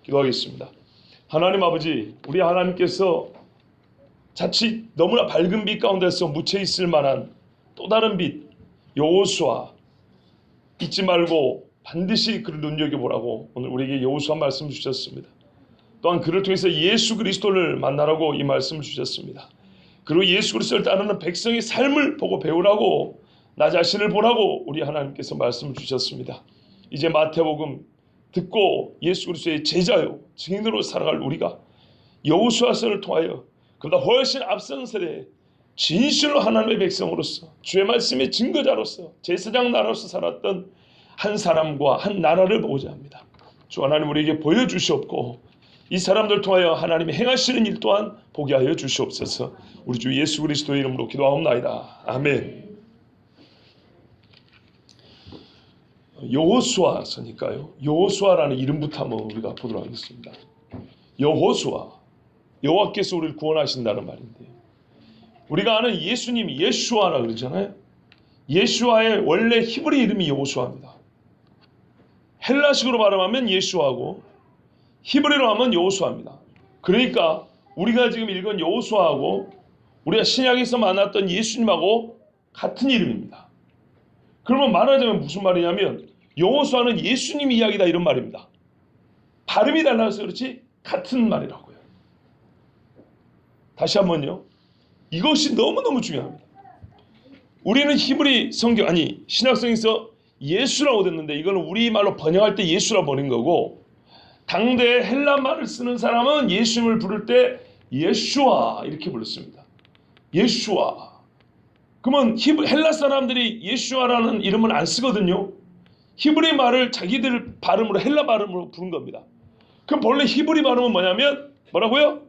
기도하겠습니다. 하나님 아버지, 우리 하나님께서 자칫 너무나 밝은 빛 가운데서 묻혀 있을 만한 또 다른 빛 여호수아 잊지 말고 반드시 그를 눈여겨보라고 오늘 우리에게 여호수아 말씀을 주셨습니다. 또한 그를 통해서 예수 그리스도를 만나라고 이 말씀을 주셨습니다. 그리고 예수 그리스도를 따르는 백성의 삶을 보고 배우라고, 나 자신을 보라고 우리 하나님께서 말씀을 주셨습니다. 이제 마태복음 듣고 예수 그리스도의 제자요 증인으로 살아갈 우리가 여호수아서를 통하여 그보다 훨씬 앞선 세대에 진실로 하나님의 백성으로서 주의 말씀의 증거자로서 제사장 나라로서 살았던 한 사람과 한 나라를 보고자 합니다. 주 하나님 우리에게 보여주시옵고 이 사람들 통하여 하나님이 행하시는 일 또한 보게 하여 주시옵소서. 우리 주 예수 그리스도의 이름으로 기도하옵나이다. 아멘. 여호수아서니까요. 여호수아라는 이름부터 한번 우리가 보도록 하겠습니다. 여호수아, 여호와께서 우리를 구원하신다는 말인데요. 우리가 아는 예수님이 예슈아라 그러잖아요. 예슈아의 원래 히브리 이름이 여호수아입니다. 헬라식으로 발음하면 예슈아고 히브리로 하면 여호수아입니다. 그러니까 우리가 지금 읽은 여호수아하고 우리가 신약에서 만났던 예수님하고 같은 이름입니다. 그러면 말하자면 무슨 말이냐면 여호수아는 예수님 이야기다 이런 말입니다. 발음이 달라서 그렇지 같은 말이라고요. 다시 한번요. 이것이 너무너무 중요합니다. 우리는 히브리 성경 신약성에서 예수라고 됐는데 이거는 우리말로 번역할 때 예수라 버린 거고, 당대 헬라 말을 쓰는 사람은 예수님을 부를 때 예슈아 이렇게 불렀습니다. 예슈아. 그러면 헬라 사람들이 예슈아라는 이름은 안 쓰거든요. 히브리 말을 자기들 발음으로 헬라 발음으로 부른 겁니다. 그럼 본래 히브리 발음은 뭐냐면 뭐라고요?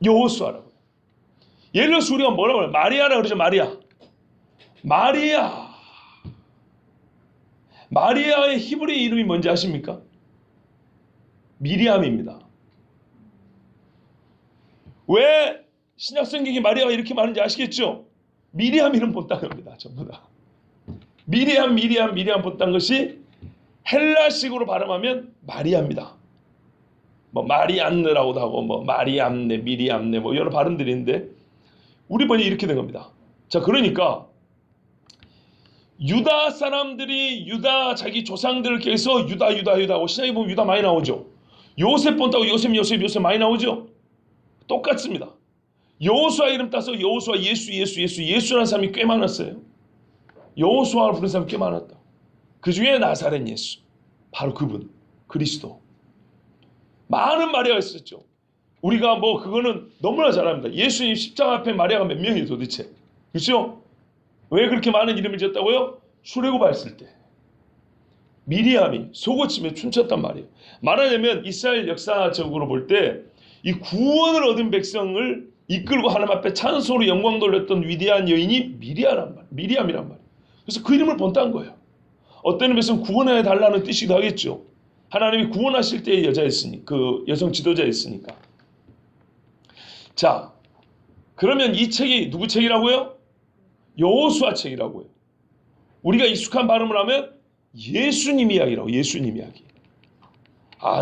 여호수아라고요. 예를 들어서 우리가 뭐라고 해요? 마리아라 그러죠. 마리아의 히브리 이름이 뭔지 아십니까? 미리암입니다. 왜 신약성경이 마리아가 이렇게 많은지 아시겠죠? 미리암 이름 본딴 겁니다. 전부 다. 미리암 본딴 것이 헬라식으로 발음하면 마리아입니다. 뭐 마리안느라고도 하고 뭐 마리암네, 미리암네 뭐 여러 발음들이 있는데 우리 번역이 이렇게 된 겁니다. 자, 그러니까 유다 사람들이 유다 자기 조상들을 계속 유다 하고 신약에 보면 유다 많이 나오죠. 요셉 본다고 요셉 많이 나오죠. 똑같습니다. 여호수아 이름 따서 여호수아 예수라는 사람이 꽤 많았어요. 여호수아를 부르는 사람이 꽤 많았다. 그 중에 나사렛 예수, 바로 그분 그리스도. 많은 마리아가 있었죠. 우리가 뭐 그거는 너무나 잘 압니다. 예수님 십자가 앞에 마리아가 몇 명이에요 도대체. 그렇죠? 왜 그렇게 많은 이름을 지었다고요? 출애굽했을 때 미리암이 속옷집에 춤췄단 말이에요. 말하자면 이스라엘 역사적으로 볼 때 이 구원을 얻은 백성을 이끌고 하나님 앞에 찬송으로 영광 돌렸던 위대한 여인이 미리암이란 말이에요. 그래서 그 이름을 본딴 거예요. 어떤 의미에서는 구원해 달라는 뜻이기도 하겠죠. 하나님이 구원하실 때의 여자였으니 그 여성 지도자였으니까. 자, 그러면 이 책이 누구 책이라고요? 여호수아 책이라고요. 우리가 익숙한 발음을 하면 예수님 이야기라고. 예수님 이야기.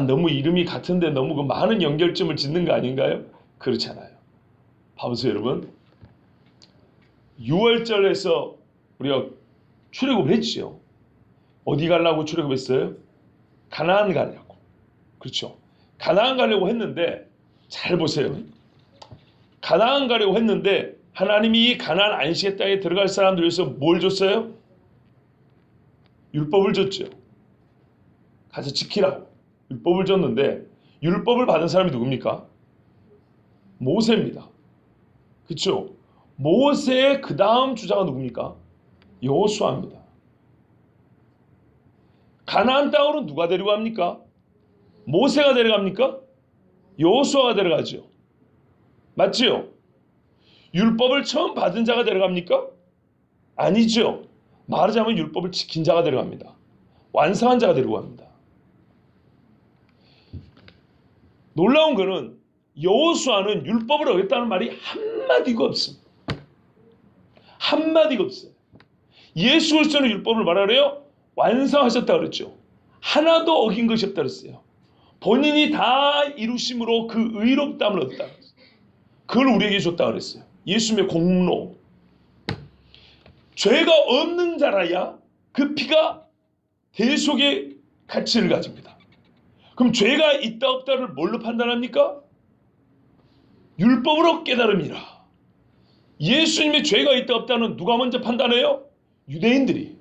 너무 이름이 같은데 너무 그 많은 연결점을 짓는 거 아닌가요? 그렇잖아요. 봐보세요 여러분. 6월절에서 우리가 출애굽을 했죠. 어디 가려고 출애굽했어요? 가나안 가려고. 그렇죠. 가나안 가려고 했는데 잘 보세요. 가나안 가려고 했는데 하나님이 가나안 안식의 땅에 들어갈 사람들 위해서 뭘 줬어요? 율법을 줬죠. 가서 지키라고 율법을 줬는데 율법을 받은 사람이 누굽니까? 모세입니다. 그렇죠? 모세의 그 다음 주자가 누굽니까? 여호수아입니다. 가나안 땅으로 누가 데려갑니까? 모세가 데려갑니까? 여호수아가 데려가죠. 맞지요? 율법을 처음 받은 자가 데려갑니까? 아니죠. 말하자면 율법을 지킨 자가 데려갑니다. 완성한 자가 데려갑니다. 놀라운 것은 여호수아는 율법을 어겼다는 말이 한마디가 없습니다. 한마디가 없어요. 예수 그리스도는 율법을 말하래요. 완성하셨다 그랬죠. 하나도 어긴 것이 없다 그랬어요. 본인이 다 이루심으로 그 의롭다함을 얻었다. 그걸 우리에게 줬다 그랬어요. 예수님의 공로. 죄가 없는 자라야 그 피가 대속의 가치를 가집니다. 그럼 죄가 있다 없다를 뭘로 판단합니까? 율법으로 깨달음이라. 예수님의 죄가 있다 없다는 누가 먼저 판단해요? 유대인들이.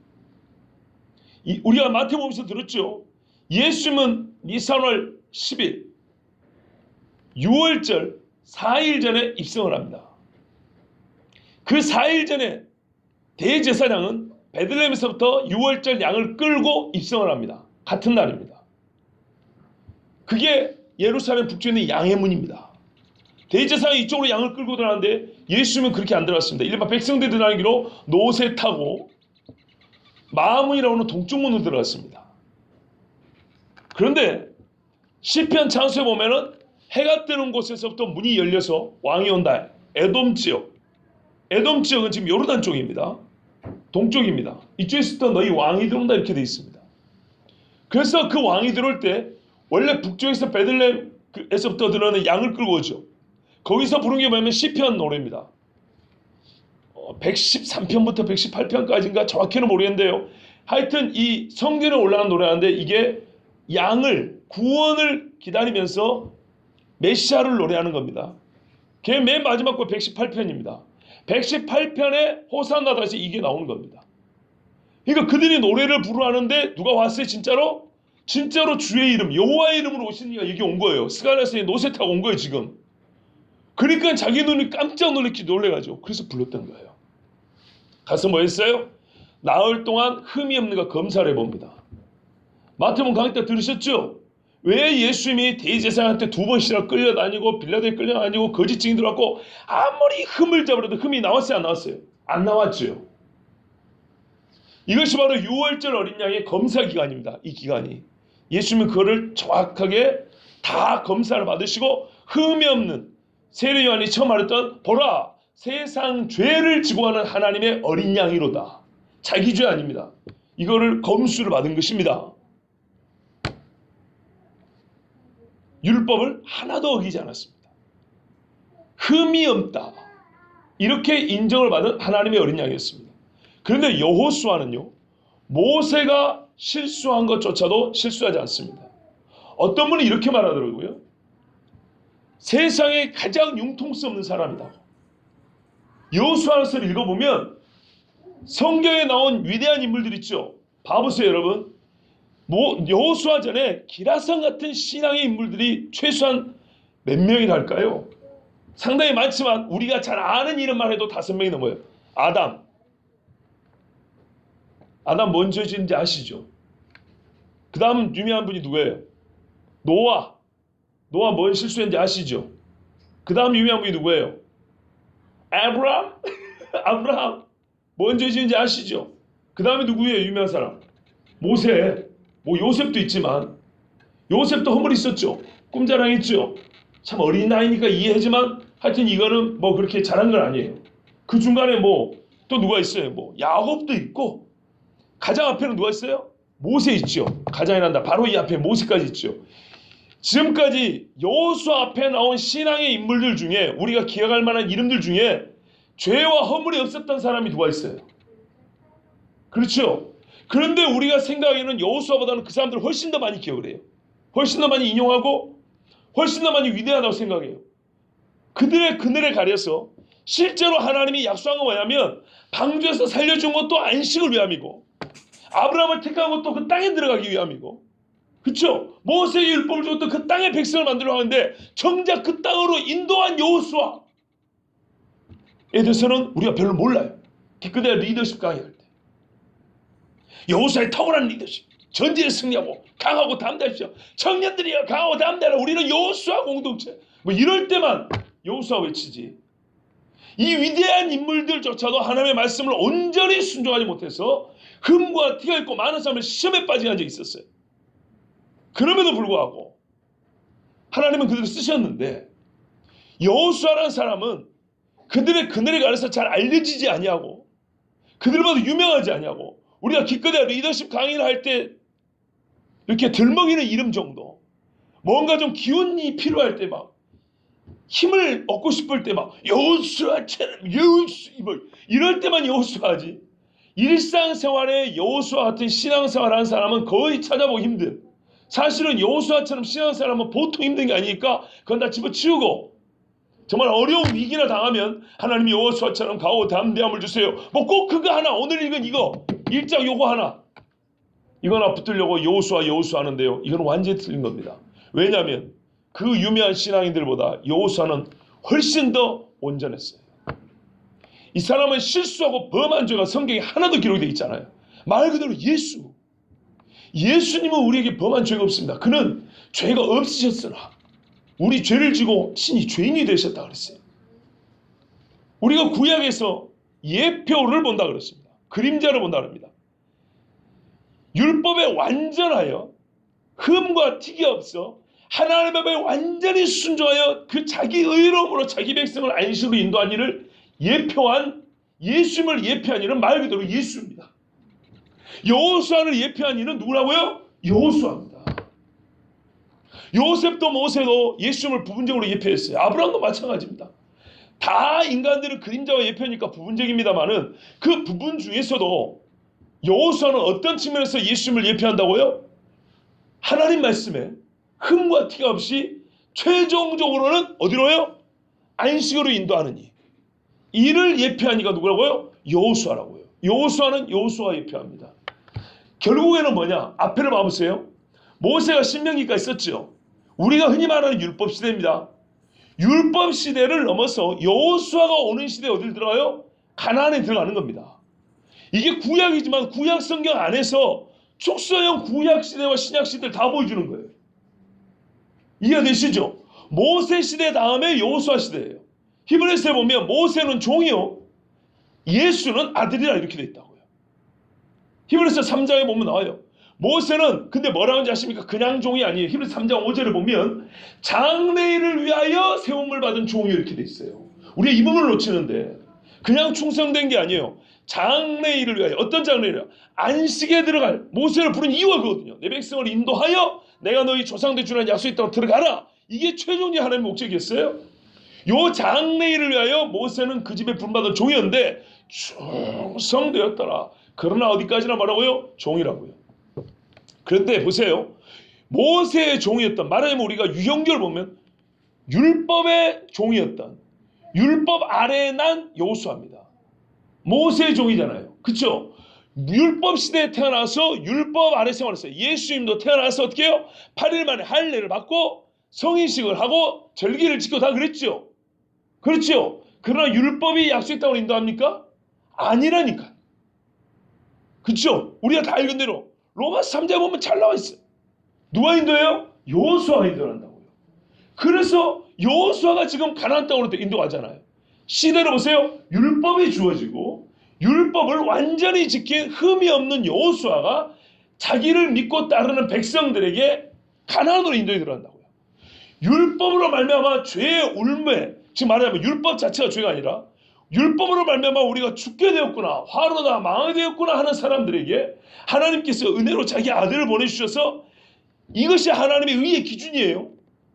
우리가 마태복음에서 들었죠. 예수님은 니산월 10일 6월절 4일 전에 입성을 합니다. 그 4일 전에 대제사장은 베들레헴에서부터 6월절 양을 끌고 입성을 합니다. 같은 날입니다. 그게 예루살렘 북쪽에 있는 양의 문입니다. 대제사장이 이쪽으로 양을 끌고 들어가는데 예수님은 그렇게 안 들어갔습니다. 일반 백성들이 들어가는 길로 노새 타고 마문이라고 하는 동쪽 문으로 들어갔습니다. 그런데 시편 찬수에 보면은 해가 뜨는 곳에서부터 문이 열려서 왕이 온다. 에돔 지역. 에돔 지역은 지금 요르단 쪽입니다. 동쪽입니다. 이쪽에서부터 너희 왕이 들어온다 이렇게 되어 있습니다. 그래서 그 왕이 들어올 때 원래 북쪽에서 베들레헴에서부터 들어오는 양을 끌고 오죠. 거기서 부른 게 뭐냐면 시편 노래입니다. 113편부터 118편까지인가 정확히는 모르겠는데요. 하여튼 이 성전에 올라간 노래하는데 이게 양을 구원을 기다리면서 메시아를 노래하는 겁니다. 그게 맨 마지막 거 118편입니다. 118편에 호산나 다시 이게 나오는 겁니다. 그러니까 그들이 노래를 부르는데 누가 왔어요 진짜로? 진짜로 주의 이름 여호와의 이름으로 오신 이가 여기 온 거예요. 스갈랴스에 노새 타고 온 거예요 지금. 그러니까 자기 눈이 깜짝 놀래가지고 그래서 불렀던 거예요. 가서 뭐 했어요? 나흘 동안 흠이 없는가 검사를 해봅니다. 마태복음 강의 때 들으셨죠? 왜 예수님이 대제사장한테 2번씩이나 끌려다니고 빌라도에 끌려다니고 거짓 증인 들어왔고 아무리 흠을 잡으려도 흠이 나왔어요 안 나왔어요? 안 나왔죠. 이것이 바로 6월절 어린 양의 검사 기간입니다. 이 기간이. 예수님은 그거를 정확하게 다 검사를 받으시고 흠이 없는 세례 요한이 처음 말했던 보라 세상 죄를 지고 가는 하나님의 어린 양이로다. 자기 죄 아닙니다. 이거를 검수를 받은 것입니다. 율법을 하나도 어기지 않았습니다. 흠이 없다. 이렇게 인정을 받은 하나님의 어린 양이었습니다. 그런데 여호수아는요. 모세가 실수한 것조차도 실수하지 않습니다. 어떤 분이 이렇게 말하더라고요. 세상에 가장 융통성 없는 사람이다. 여호수아서를 읽어보면 성경에 나온 위대한 인물들 있죠. 봐보세요 여러분. 여호수아 전에 기라성 같은 신앙의 인물들이 최소한 몇 명이나 할까요? 상당히 많지만 우리가 잘 아는 이름만 해도 5명이 넘어요. 아담 뭔 죄지은지 아시죠? 그 다음 유명한 분이 누구예요? 노아 뭔 실수했는지 아시죠? 그 다음 유명한 분이 누구예요? 아브라함 뭔 죄지은지 아시죠? 그 다음에 누구예요? 유명한 사람 모세. 뭐 요셉도 있지만 요셉도 허물이 있었죠. 꿈자랑했죠. 참 어린 나이니까 이해하지만 하여튼 이거는 뭐 그렇게 잘한 건 아니에요. 그 중간에 뭐 또 누가 있어요? 뭐 야곱도 있고 가장 앞에는 누가 있어요? 모세 있죠. 가장이 난다. 바로 이 앞에 모세까지 있죠. 지금까지 여호수아 앞에 나온 신앙의 인물들 중에 우리가 기억할 만한 이름들 중에 죄와 허물이 없었던 사람이 누가 있어요? 그렇죠. 그런데 우리가 생각하기에는 여호수아보다는 그 사람들을 훨씬 더 많이 기억을 해요. 훨씬 더 많이 인용하고 훨씬 더 많이 위대하다고 생각해요. 그들의 그늘에 가려서 실제로 하나님이 약속한 건 뭐냐면 방주에서 살려준 것도 안식을 위함이고 아브라함을 택한 것도 그 땅에 들어가기 위함이고 그렇죠? 모세의 율법을 줬던 그 땅의 백성을 만들어 하는데 정작 그 땅으로 인도한 여호수아에 대해서는 우리가 별로 몰라요. 기껏해야 리더십 강의할 때 여호수아의 탁월한 리더십 전쟁에 승리하고 강하고 담대하십시오. 청년들이여 강하고 담대하라. 우리는 여호수아 공동체 뭐 이럴 때만 여호수아 외치지. 이 위대한 인물들조차도 하나님의 말씀을 온전히 순종하지 못해서 흠과 티가 있고 많은 사람을 시험에 빠지게 한 적이 있었어요. 그럼에도 불구하고 하나님은 그들을 쓰셨는데 여호수아라는 사람은 그들의 그늘에 가려서 잘 알려지지 아니하고 그들보다 유명하지 아니하고 우리가 기껏해야 리더십 강의를 할 때 이렇게 들먹이는 이름 정도 뭔가 좀 기운이 필요할 때 막 힘을 얻고 싶을 때 막 여호수아처럼 여호수 이럴 때만 여호수아하지. 일상생활에 여호수아 같은 신앙생활 하는 사람은 거의 찾아보기 힘든. 사실은 여호수아처럼 신앙생활하면 보통 힘든 게 아니니까 그건 다 집어치우고 정말 어려운 위기나 당하면 하나님이 여호수아처럼 강하고 담대함을 주세요. 뭐 꼭 그거 하나 오늘 읽은 이거 1장 요거 하나 이거나 붙들려고 여호수아 하는데요. 이건 완전히 틀린 겁니다. 왜냐하면 그 유명한 신앙인들보다 여호수아는 훨씬 더 온전했어요. 이 사람은 실수하고 범한 죄가 성경에 하나도 기록되어 있잖아요. 말 그대로 예수님은 우리에게 범한 죄가 없습니다. 그는 죄가 없으셨으나 우리 죄를 지고 친히 죄인이 되셨다 그랬어요. 우리가 구약에서 예표를 본다 그랬습니다. 그림자를 본다 그럽니다. 율법에 완전하여 흠과 틱이 없어 하나님 앞에 완전히 순종하여 그 자기 의로움으로 자기 백성을 안식으로 인도한 이를 예표한 예수님을 예표한 이는 말 그대로 예수입니다. 여호수아를 예표한 이는 누구라고요? 여호수아입니다. 요셉도 모세도 예수님을 부분적으로 예표했어요. 아브라함도 마찬가지입니다. 다 인간들은 그림자와 예표니까 부분적입니다만은 그 부분 중에서도 여호수아는 어떤 측면에서 예수님을 예표한다고요? 하나님 말씀에 흠과 티가 없이 최종적으로는 어디로요? 안식으로 인도하느니 이를 예표한 이가 누구라고요? 여호수아라고요. 여호수아는 여호수아 예표합니다. 결국에는 뭐냐? 앞에를 봐보세요. 모세가 신명기까지 썼죠. 우리가 흔히 말하는 율법 시대입니다. 율법 시대를 넘어서 여호수아가 오는 시대에 어딜 들어가요? 가나안에 들어가는 겁니다. 이게 구약이지만 구약 성경 안에서 축소형 구약 시대와 신약 시대를 다 보여주는 거예요. 이해되시죠? 모세 시대 다음에 여호수아 시대예요. 히브리서에 보면 모세는 종이요 예수는 아들이라 이렇게 돼 있다고요. 히브리서 3장에 보면 나와요. 모세는 근데 뭐라고 하는지 아십니까? 그냥 종이 아니에요. 히브리서 3장 5절에 보면 장래일을 위하여 세움을 받은 종이 이렇게 돼 있어요. 우리가 이 부분을 놓치는데 그냥 충성된 게 아니에요. 장래일을 위하여. 어떤 장래일이요? 안식에 들어갈 모세를 부른 이유가 그거거든요. 내 백성을 인도하여 내가 너희 조상들 주는 약속이 있다고 들어가라. 이게 최종의 하나님의 목적이었어요. 요 장래일을 위하여 모세는 그 집에 부름받은 종이었는데 충성되었더라. 그러나 어디까지나 뭐라고요? 종이라고요. 그런데 보세요. 모세의 종이었던 말하자면 우리가 유형결 보면 율법의 종이었던 율법 아래에 난 여호수아입니다. 모세의 종이잖아요. 그렇죠? 율법 시대에 태어나서 율법 아래 생활했어요. 예수님도 태어나서 어떻게 해요? 8일 만에 할례를 받고 성인식을 하고 절기를 지키고 다 그랬죠. 그렇죠? 그러나 율법이 약속했다고 인도합니까? 아니라니까. 그렇죠? 우리가 다 읽은 대로 로마서 3장에 보면 잘 나와 있어요. 누가 인도해요? 여호수아가 인도한다고요. 그래서 여호수아가 지금 가나안 땅으로 인도하잖아요. 시대를 보세요. 율법이 주어지고 율법을 완전히 지킨 흠이 없는 여호수아가 자기를 믿고 따르는 백성들에게 가나안으로 인도해 들어간다고요. 율법으로 말미암아 죄의 울매, 지금 말하자면 율법 자체가 죄가 아니라 율법으로 말미암아 우리가 죽게 되었구나, 화로다, 망하게 되었구나 하는 사람들에게 하나님께서 은혜로 자기 아들을 보내주셔서 이것이 하나님의 의의 기준이에요.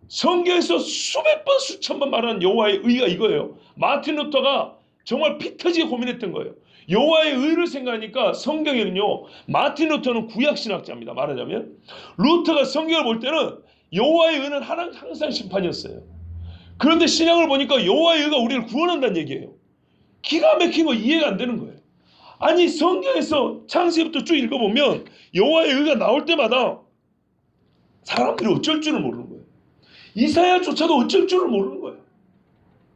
성경에서 수백 번 수천 번 말하는 여호와의 의가 이거예요. 마틴 루터가 정말 피 터지게 고민했던 거예요. 여호와의 의를 생각하니까 성경에는요, 마틴 루터는 구약신학자입니다. 말하자면 루터가 성경을 볼 때는 여호와의 의는 항상 심판이었어요. 그런데 신약을 보니까 여호와의 의가 우리를 구원한다는 얘기예요. 기가 막힌 거 이해가 안 되는 거예요. 아니 성경에서 창세기부터 쭉 읽어보면 여호와의 의가 나올 때마다 사람들이 어쩔 줄을 모르는 거예요. 이사야조차도 어쩔 줄을 모르는 거예요.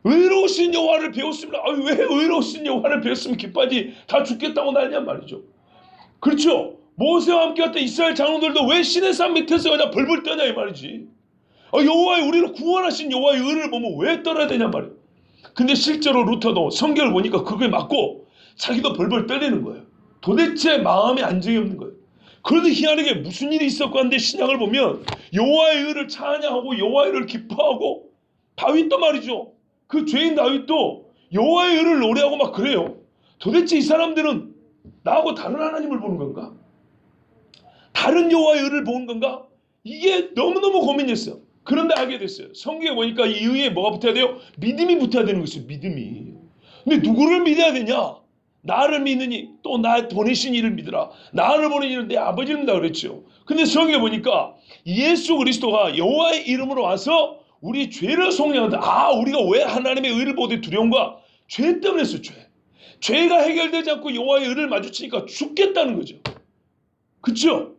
의로우신 여호와를 배웠습니다. 왜 의로우신 여호와를 배웠으면 기뻐하지? 다 죽겠다고 난리냔 말이죠. 그렇죠? 모세와 함께 갔던 이스라엘 장로들도 왜 시내산 밑에서 그냥 벌벌 떠냐 이 말이지. 여호와의 우리를 구원하신 여호와의 의를 보면 왜 떨어야 되냐 말이에요. 근데 실제로 루터도 성경을 보니까 그거에 맞고 자기도 벌벌 떨리는 거예요. 도대체 마음에 안정이 없는 거예요. 그런데 희한하게 무슨 일이 있었고 한데 신약을 보면 여호와의 의를 찬양하고 여호와의 의를 기뻐하고 다윗도 말이죠. 그 죄인 다윗도 여호와의 의를 노래하고 막 그래요. 도대체 이 사람들은 나하고 다른 하나님을 보는 건가? 다른 여호와의 의를 보는 건가? 이게 너무너무 고민이었어요. 그런데 알게 됐어요. 성경에 보니까 이 의에 뭐가 붙어야 돼요? 믿음이 붙어야 되는 것이에요. 믿음이. 근데 누구를 믿어야 되냐? 나를 믿느니 또 나 보내신 이를 믿으라. 나를 보낸 이는 내 아버지를 믿다 그랬죠. 근데 성경에 보니까 예수 그리스도가 여호와의 이름으로 와서 우리 죄를 속량한다. 아, 우리가 왜 하나님의 의를 보되 두려운가? 죄 때문에 했어요. 죄가 해결되지 않고 여호와의 의를 마주치니까 죽겠다는 거죠. 그렇죠?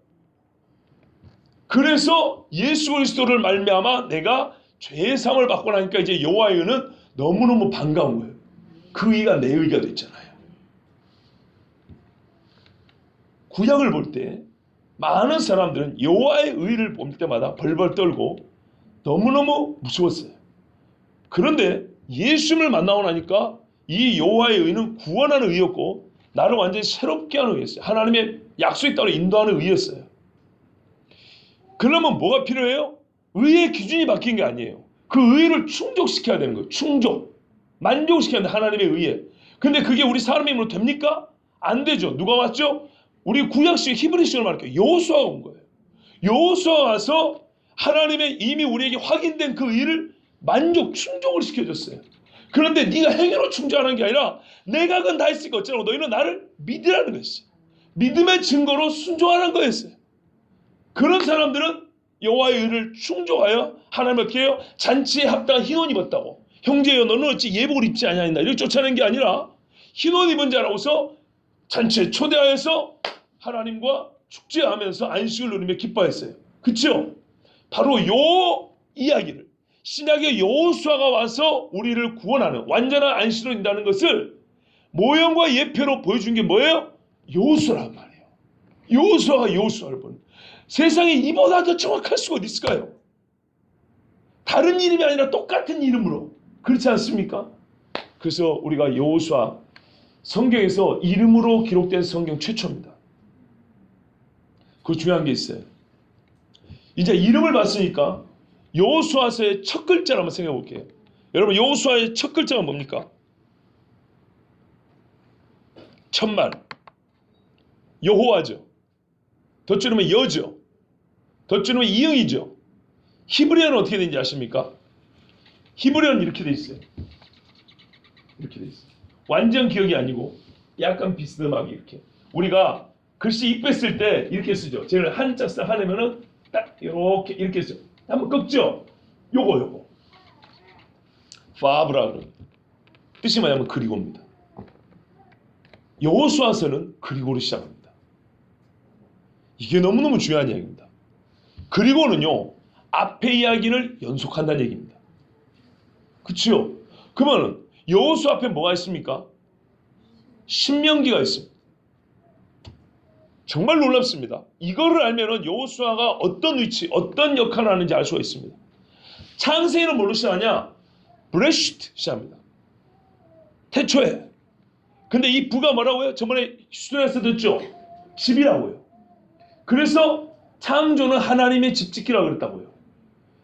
그래서 예수 그리스도를 말미암아 내가 죄의 사함을 받고 나니까 이제 여호와의 의는 너무너무 반가운 거예요. 그 의가 내 의가 됐잖아요. 구약을 볼 때 많은 사람들은 여호와의 의를 볼 때마다 벌벌 떨고 너무너무 무서웠어요. 그런데 예수님을 만나고 나니까 이 여호와의 의는 구원하는 의였고 나를 완전히 새롭게 하는 의였어요. 하나님의 약속에 따라 인도하는 의였어요. 그러면 뭐가 필요해요? 의의 기준이 바뀐 게 아니에요. 그 의를 충족시켜야 되는 거예요. 충족. 만족시켜야 되는 하나님의 의에. 근데 그게 우리 사람의 힘으로 됩니까? 안 되죠. 누가 왔죠? 우리 구약식 히브리식으로 말할게요. 여호수아가 온 거예요. 여호수아가 와서 하나님의 이미 우리에게 확인된 그 의를 만족, 충족을 시켜줬어요. 그런데 네가 행위로 충족하는 게 아니라 내가 그건 다 했으니까 어쩌라고 너희는 나를 믿으라는 것이죠. 믿음의 증거로 순종하는 거였어요. 그런 사람들은 여호와의 의를 충족하여 하나님 어떻게 해요? 잔치에 합당한 흰옷 입었다고. 형제여 너는 어찌 예복을 입지 아니하였나 이렇게 쫓아내는 게 아니라 흰옷 입은 자라고서 잔치에 초대하여서 하나님과 축제하면서 안식을 누리며 기뻐했어요. 그렇죠? 바로 요 이야기를 신약의 여호수아가 와서 우리를 구원하는 완전한 안식을 누린다는 것을 모형과 예표로 보여준 게 뭐예요? 여호수아란 말이에요. 여호수아가 여호수아를 보는 세상에 이보다 더 정확할 수가 어디 있을까요? 다른 이름이 아니라 똑같은 이름으로 그렇지 않습니까? 그래서 우리가 여호수아 성경에서 이름으로 기록된 성경 최초입니다. 그 중요한 게 있어요. 이제 이름을 봤으니까 여호수아서의 첫 글자를 한번 생각해 볼게요. 여러분 여호수아의 첫 글자가 뭡니까? 첫말 여호와죠. 더 줄이면 여죠. 더 줄이면 이응이죠. 히브리어는 어떻게 되는지 아십니까? 히브리어는 이렇게 돼 있어요. 이렇게 돼 있어요. 완전 기억이 아니고 약간 비스듬하게 이렇게. 우리가 글씨 입혔을 때 이렇게 쓰죠. 제가 한자 써 하려면은 딱 이렇게 쓰죠. 한번 꺾죠. 요거 파브라 그럽니다. 뜻이 뭐냐면 그리고입니다. 여호수아서는 그리고로 시작합니다. 이게 너무너무 중요한 이야기입니다. 그리고는요 앞에 이야기를 연속한다는 얘기입니다. 그렇죠? 그러면 여호수아 앞에 뭐가 있습니까? 신명기가 있습니다. 정말 놀랍습니다. 이거를 알면은 여호수아가 어떤 위치, 어떤 역할을 하는지 알 수가 있습니다. 창세기는 뭘로 시작하냐? 브레시트 시작합니다. 태초에. 근데 이 부가 뭐라고요? 저번에 수련에서 듣죠? 집이라고요. 그래서 창조는 하나님의 집 짓기라고 그랬다고요.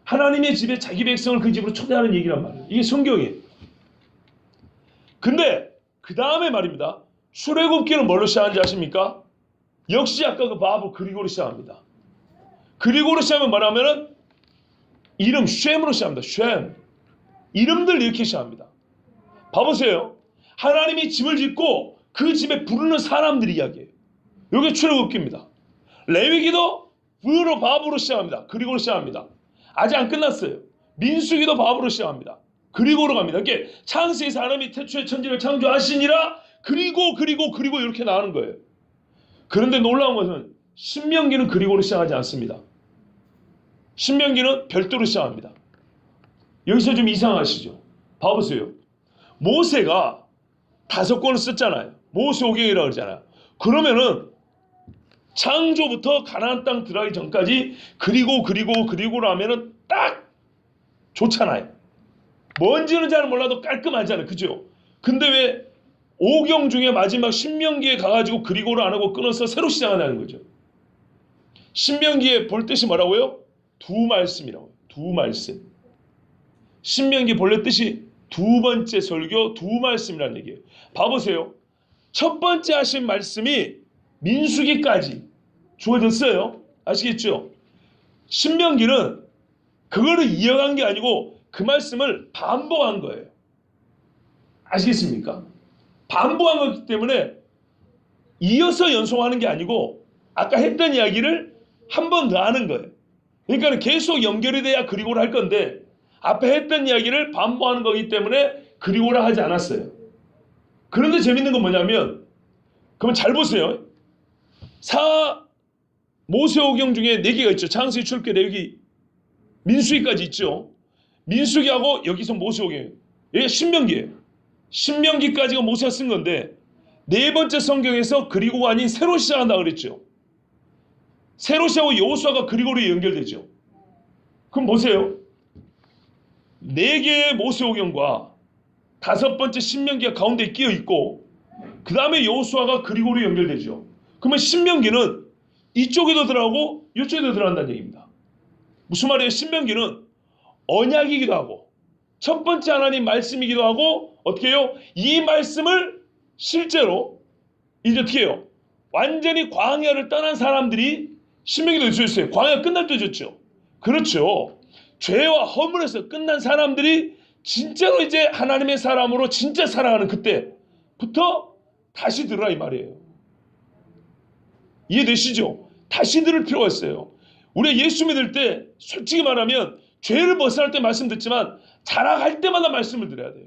하나님의 집에 자기 백성을 그 집으로 초대하는 얘기란 말이에요. 이게 성경이에요. 근데 그 다음에 말입니다. 출애굽기는 뭘로 시작하는지 아십니까? 역시 아까 그 바보 그리고로 시작합니다. 그리고로 시작하면 뭐냐면은 이름 쉔으로 시작합니다. 쉔. 이름들 이렇게 시작합니다. 봐보세요. 하나님이 집을 짓고 그 집에 부르는 사람들 이야기예요. 이게 출애굽기입니다. 레위기도 브로 바브로 시작합니다. 그리고로 시작합니다. 아직 안 끝났어요. 민수기도 바브로 시작합니다. 그리고로 갑니다. 이게 창세기에서 하나님이 태초에 천지를 창조하시니라 그리고 이렇게 나오는 거예요. 그런데 놀라운 것은 신명기는 그리고로 시작하지 않습니다. 신명기는 별도로 시작합니다. 여기서 좀 이상하시죠? 봐보세요. 모세가 5권을 썼잖아요. 모세오경이라고 그러잖아요. 그러면은 창조부터 가나안 땅 들어가기 전까지 그리고로 하면은 딱 좋잖아요. 뭔지는 잘 몰라도 깔끔하잖아요. 그죠? 근데 왜 5경 중에 마지막 신명기에 가가지고 그리고를 안 하고 끊어서 새로 시작한다는 거죠. 신명기에 볼 뜻이 뭐라고요? 두 말씀이라고요. 두 말씀. 신명기 본래 뜻이 두 번째 설교, 두 말씀이라는 얘기예요. 봐보세요. 첫 번째 하신 말씀이 민수기까지 주어졌어요. 아시겠죠? 신명기는 그거를 이어간 게 아니고 그 말씀을 반복한 거예요. 아시겠습니까? 반복한 거기 때문에 이어서 연속하는 게 아니고 아까 했던 이야기를 한 번 더 하는 거예요. 그러니까 계속 연결이 돼야 그리고를 할 건데 앞에 했던 이야기를 반복하는 거기 때문에 그리고를 하지 않았어요. 그런데 재밌는 건 뭐냐면, 그러면 잘 보세요. 모세오경 중에 4개가 있죠. 창세기, 출애굽기, 레위기, 민수기까지 있죠. 민수기하고 여기서 모세오경, 여기가 신명기예요. 신명기까지가 모세가 쓴 건데 네 번째 성경에서 그리고가 아닌 새로 시작한다 그랬죠. 새로 시작하고 여호수아가 그리고로 연결되죠. 그럼 보세요. 4개의 모세오경과 5번째 신명기가 가운데 끼어 있고 그 다음에 여호수아가 그리고로 연결되죠. 그러면 신명기는 이쪽에도 들어가고 이쪽에도 들어간다는 얘기입니다. 무슨 말이에요? 신명기는 언약이기도 하고 첫 번째 하나님 말씀이기도 하고 어떻게 해요? 이 말씀을 실제로 이제 어떻게 해요? 완전히 광야를 떠난 사람들이 신명기도 주셨어요. 광야 끝날 때 줬죠. 그렇죠. 죄와 허물에서 끝난 사람들이 진짜로 이제 하나님의 사람으로 진짜 살아가는 그때부터 다시 들으라 이 말이에요. 이해되시죠? 다시 들을 필요가 있어요. 우리가 예수 믿을 때 솔직히 말하면 죄를 벗어날 때 말씀 듣지만 자락할 때마다 말씀을 드려야 돼요.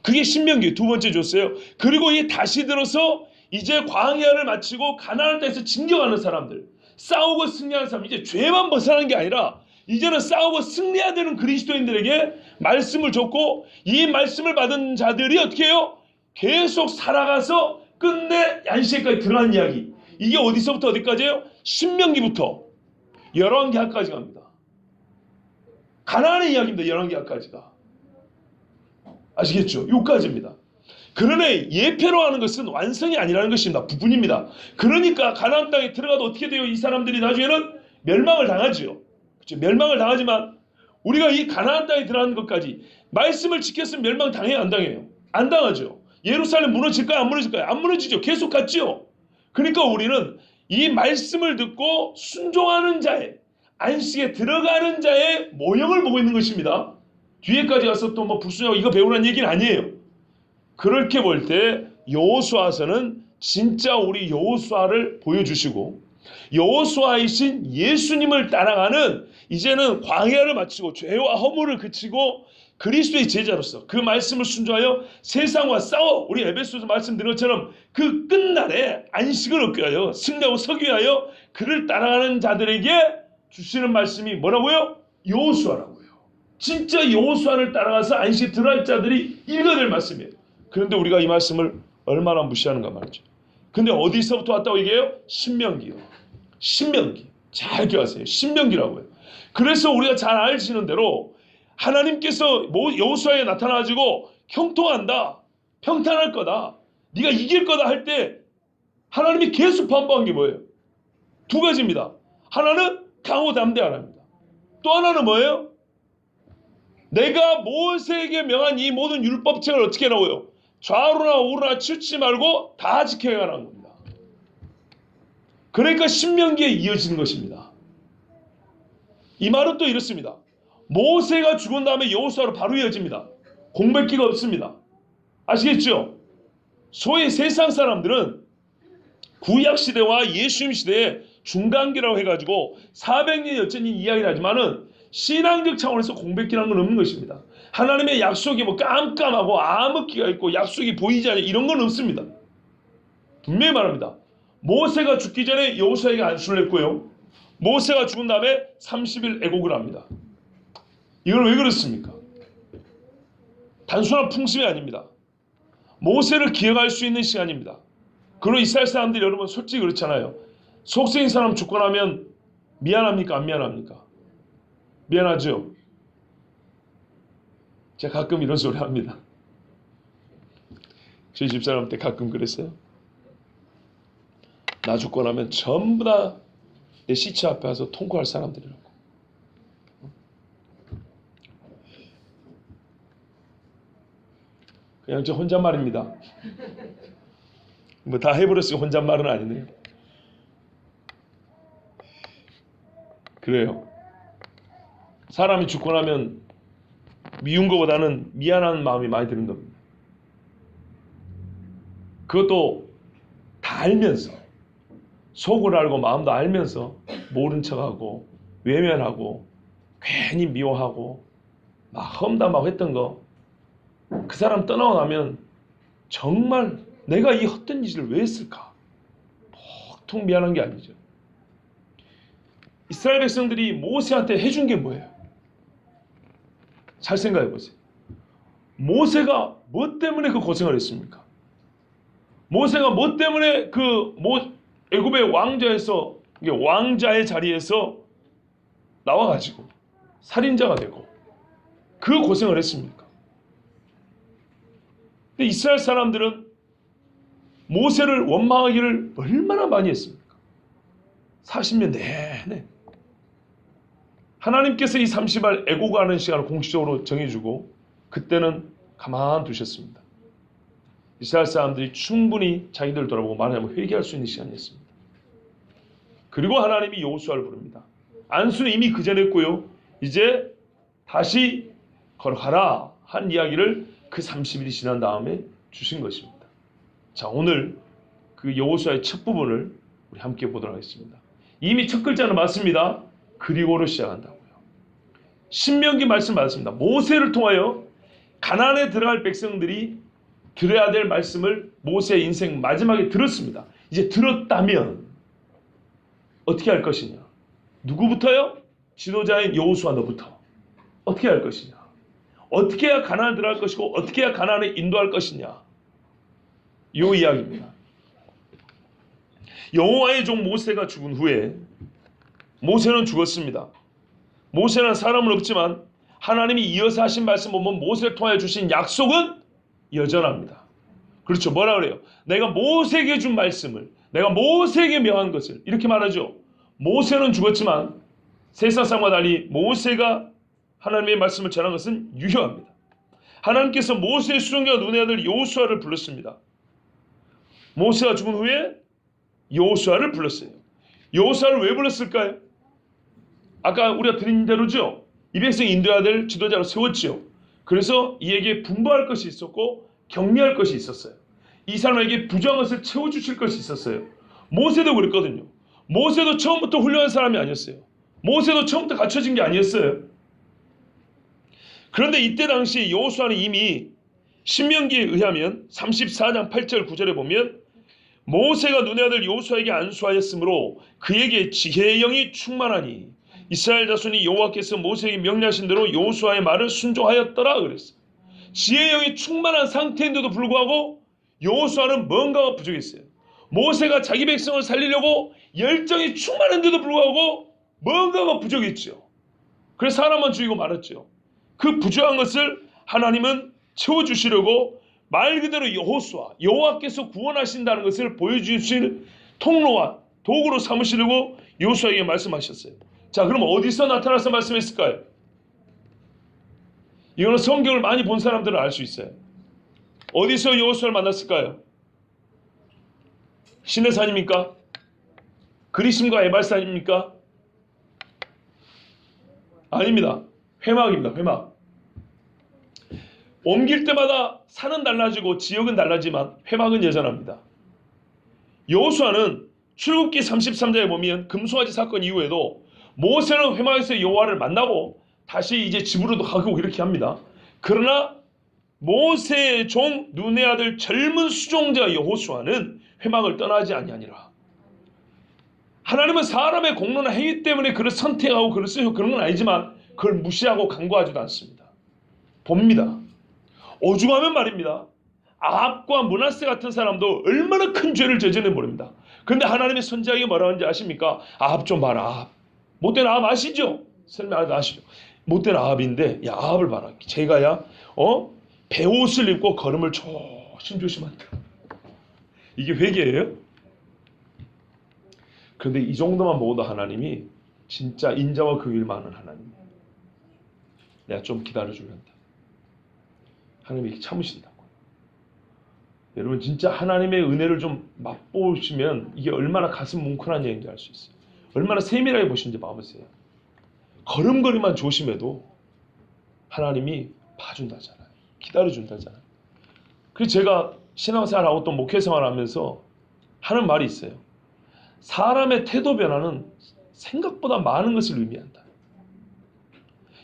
그게 신명기 두 번째 줬어요. 그리고 이 다시 들어서 이제 광야를 마치고 가나안 땅에서 진격하는 사람들, 싸우고 승리하는 사람, 이제 죄만 벗어나는 게 아니라 이제는 싸우고 승리해야 되는 그리스도인들에게 말씀을 줬고 이 말씀을 받은 자들이 어떻게 해요? 계속 살아가서 끝내 안식까지 들어간 이야기. 이게 어디서부터 어디까지예요? 신명기부터 열왕기하까지 갑니다. 가나안의 이야기입니다. 열왕기하까지가. 아시겠죠? 요까지입니다. 그러네 예표로 하는 것은 완성이 아니라는 것입니다. 부분입니다. 그러니까 가나안 땅에 들어가도 어떻게 돼요? 이 사람들이 나중에는 멸망을 당하죠. 그렇죠? 멸망을 당하지만 우리가 이 가나안 땅에 들어가는 것까지 말씀을 지켰으면 멸망 당해요? 안 당해요? 안 당하죠. 예루살렘 무너질까요? 안 무너질까요? 안 무너지죠. 계속 갔죠. 그러니까 우리는 이 말씀을 듣고 순종하는 자의 안식에 들어가는 자의 모형을 보고 있는 것입니다. 뒤에까지 가서 또 뭐 불순하고 이거 배우라는 얘기는 아니에요. 그렇게 볼 때 여호수아서는 진짜 우리 여호수아를 보여주시고 여호수아이신 예수님을 따라가는 이제는 광야를 마치고 죄와 허물을 그치고 그리스도의 제자로서 그 말씀을 순종하여 세상과 싸워 우리 에베소서 말씀드린 것처럼 그 끝날에 안식을 얻게 하여 승리하고 서기 위하여 그를 따라가는 자들에게 주시는 말씀이 뭐라고요? 여호수아라고요. 진짜 여호수아를 따라가서 안식에 들어갈 자들이 읽어야 될 말씀이에요. 그런데 우리가 이 말씀을 얼마나 무시하는가 말이죠. 근데 어디서부터 왔다고 얘기해요? 신명기요. 신명기. 잘 기억하세요. 신명기라고요. 그래서 우리가 잘 아시는 대로 하나님께서 여호수아에 나타나가지고 형통한다. 평탄할 거다. 네가 이길 거다 할 때 하나님이 계속 반복한 게 뭐예요? 두 가지입니다. 하나는 강호담대하랍니다. 또 하나는 뭐예요? 내가 모세에게 명한 이 모든 율법책을 어떻게 나오요? 좌우나 우우나 치우치지 말고 다 지켜야하는 겁니다. 그러니까 신명기에 이어지는 것입니다. 이 말은 또 이렇습니다. 모세가 죽은 다음에 여호수아로 바로 이어집니다. 공백기가 없습니다. 아시겠죠? 소위 세상 사람들은 구약시대와 예수님 시대의 중간기라고 해가지고 400년 여전히 이야기를 하지만은 신앙적 차원에서 공백기라는 건 없는 것입니다. 하나님의 약속이 뭐 깜깜하고 암흑기가 있고 약속이 보이지 않냐 이런 건 없습니다. 분명히 말합니다. 모세가 죽기 전에 여호수아에게 안수를 했고요. 모세가 죽은 다음에 30일 애곡을 합니다. 이걸 왜 그렇습니까? 단순한 풍습이 아닙니다. 모세를 기억할 수 있는 시간입니다. 그리고 이스라엘 사람들이 여러분 솔직히 그렇잖아요. 속세인 사람 죽고 나면 미안합니까? 안 미안합니까? 미안하죠? 제가 가끔 이런 소리 합니다. 저희 집사람한테 가끔 그랬어요. 나 죽고 나면 전부 다 내 시체 앞에 와서 통곡할 사람들이라고. 그냥 저 혼잣말입니다. 뭐 다 해버렸으니까 혼잣말은 아니네요. 그래요. 사람이 죽고 나면 미운 것보다는 미안한 마음이 많이 드는 겁니다. 그것도 다 알면서, 속을 알고 마음도 알면서 모른 척하고 외면하고 괜히 미워하고 막 험담하고 했던 거, 그 사람 떠나고 나면 정말 내가 이 헛된 짓을 왜 했을까? 보통 미안한 게 아니죠. 이스라엘 백성들이 모세한테 해준 게 뭐예요? 잘 생각해 보세요. 모세가 뭐 때문에 그 고생을 했습니까? 모세가 뭐 때문에 애굽의 왕자에서, 왕자의 자리에서 나와가지고 살인자가 되고 그 고생을 했습니까? 근데 이스라엘 사람들은 모세를 원망하기를 얼마나 많이 했습니까? 40년 내내. 하나님께서 이 30알 애고가는 시간을 공식적으로 정해주고 그때는 가만두셨습니다. 이스라엘 사람들이 충분히 자기들 돌아보고 말하자면 회개할 수 있는 시간이었습니다. 그리고 하나님이 여호수아를 부릅니다. 안수는 이미 그 전에 했고요. 이제 다시 걸어가라 한 이야기를 그 30일이 지난 다음에 주신 것입니다. 자, 오늘 그 여호수아의 첫 부분을 우리 함께 보도록 하겠습니다. 이미 첫 글자는 맞습니다. 그리고로 시작한다고요. 신명기 말씀 받았습니다. 모세를 통하여 가나안에 들어갈 백성들이 들어야 될 말씀을 모세의 인생 마지막에 들었습니다. 이제 들었다면 어떻게 할 것이냐? 누구부터요? 지도자인 여호수아 너부터. 어떻게 할 것이냐? 어떻게 해야 가나안에 들어갈 것이고 어떻게 해야 가나안에 인도할 것이냐? 이 이야기입니다. 여호와의 종 모세가 죽은 후에 모세는 죽었습니다. 모세는 사람은 없지만 하나님이 이어서 하신 말씀 보면 모세를 통하여 주신 약속은 여전합니다. 그렇죠. 뭐라 그래요? 내가 모세에게 준 말씀을, 내가 모세에게 명한 것을, 이렇게 말하죠. 모세는 죽었지만 세상 사람과 달리 모세가 하나님의 말씀을 전한 것은 유효합니다. 하나님께서 모세의 수종자 눈의 아들 여호수아를 불렀습니다. 모세가 죽은 후에 여호수아를 불렀어요. 여호수아를 왜 불렀을까요? 아까 우리가 드린 대로죠. 이 백성 인도해야 될 지도자로 세웠지요. 그래서 이에게 분부할 것이 있었고 격려할 것이 있었어요. 이 사람에게 부족한 것을 채워주실 것이 있었어요. 모세도 그랬거든요. 모세도 처음부터 훌륭한 사람이 아니었어요. 모세도 처음부터 갖춰진 게 아니었어요. 그런데 이때 당시 여호수아는 이미 신명기에 의하면 34장 8절 9절에 보면 모세가 눈의 아들 여호수아에게 안수하였으므로 그에게 지혜의 영이 충만하니 이스라엘 자손이 여호와께서 모세에게 명령하신 대로 여호수아의 말을 순종하였더라 그랬어요. 지혜의 영이 충만한 상태인데도 불구하고 여호수아는 뭔가가 부족했어요. 모세가 자기 백성을 살리려고 열정이 충만한데도 불구하고 뭔가가 부족했죠. 그래서 사람만 죽이고 말았죠. 그 부족한 것을 하나님은 채워주시려고 말 그대로 여호수아, 여호와께서 구원하신다는 것을 보여주실 통로와 도구로 삼으시려고 여호수아에게 말씀하셨어요. 자, 그럼 어디서 나타나서 말씀했을까요? 이거는 성경을 많이 본 사람들은 알 수 있어요. 어디서 여호수아를 만났을까요? 시내산입니까? 그리심과 에발산입니까? 아닙니다. 회막입니다. 회막. 옮길 때마다 산은 달라지고 지역은 달라지만 회막은 여전합니다. 여호수아는 출애굽기 33장에 보면 금송아지 사건 이후에도 모세는 회막에서 여호와를 만나고 다시 이제 집으로도 가고 이렇게 합니다. 그러나 모세의 종 눈의 아들 젊은 수종자 여호수아는 회막을 떠나지 아니하니라. 하나님은 사람의 공로나 행위 때문에 그를 선택하고 그를 쓰시고 그런 건 아니지만 그걸 무시하고 간과하지도 않습니다. 봅니다. 오죽하면 말입니다. 아합과 므낫세 같은 사람도 얼마나 큰 죄를 저지르는지 모릅니다. 그런데 하나님의 선지자에게 뭐라고 하는지 아십니까? 아합 좀 봐라. 아합. 못된 아합 아시죠? 설명 아시죠? 못된 아합인데 야 아합을 봐라. 제가야 배옷을 입고 걸음을 조심조심한다. 이게 회개예요? 그런데 이 정도만 보고도 하나님이 진짜 인자와 긍휼 많은 하나님이에요. 내가 좀 기다려주려 한다. 하나님이 이렇게 참으신다고. 여러분 진짜 하나님의 은혜를 좀 맛보시면 이게 얼마나 가슴 뭉클한 얘기인지 알 수 있어요. 얼마나 세밀하게 보시는지 봐보세요. 걸음걸이만 조심해도 하나님이 봐준다잖아요. 기다려준다잖아요. 그래서 제가 신앙생활하고 또 목회생활 하면서 하는 말이 있어요. 사람의 태도 변화는 생각보다 많은 것을 의미한다.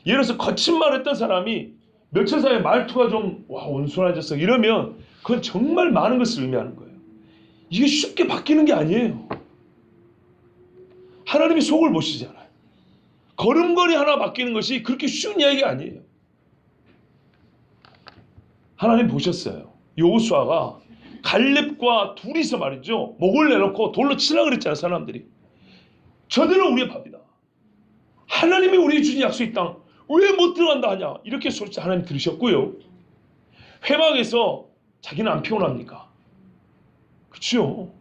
예를 들어서 거친 말을 했던 사람이 며칠 사이에 말투가 좀 온순해졌어 이러면 그건 정말 많은 것을 의미하는 거예요. 이게 쉽게 바뀌는 게 아니에요. 하나님이 속을 보시잖아요. 걸음걸이 하나 바뀌는 것이 그렇게 쉬운 이야기가 아니에요. 하나님 보셨어요. 여호수아가 갈렙과 둘이서 말이죠. 목을 내놓고 돌로 치라 그랬잖아요. 사람들이. 저들은 우리의 밥이다. 하나님이 우리에게 주신 약속의 땅 왜 못 들어간다 하냐. 이렇게 소리쳐 하나님 들으셨고요. 회막에서 자기는 안 피곤합니까? 그렇죠.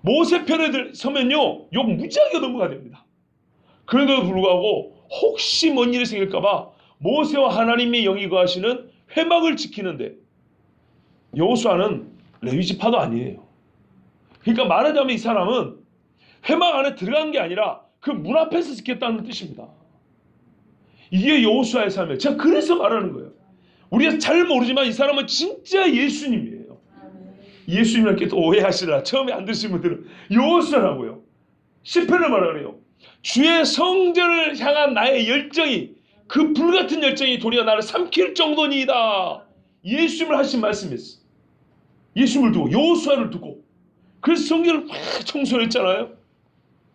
모세 편에 서면요. 욕 무지하게 넘어가 됩니다. 그런데도 불구하고 혹시 뭔 일이 생길까봐 모세와 하나님의 영이 거하시는 회막을 지키는데 여호수아는 레위지파도 아니에요. 그러니까 말하자면 이 사람은 회막 안에 들어간 게 아니라 그 문 앞에서 지켰다는 뜻입니다. 이게 여호수아의 삶이에요. 제가 그래서 말하는 거예요. 우리가 잘 모르지만 이 사람은 진짜 예수님이에요. 예수님이라는 또 오해하시라. 처음에 안 들으신 분들은 여호수아라고요. 시편을 말하래요. 주의 성전을 향한 나의 열정이 그 불같은 열정이 도리어 나를 삼킬 정도니이다. 예수님을 하신 말씀이었어요. 예수님을 두고 여호수아를 두고 그래서 성전을 확 청소를 했잖아요.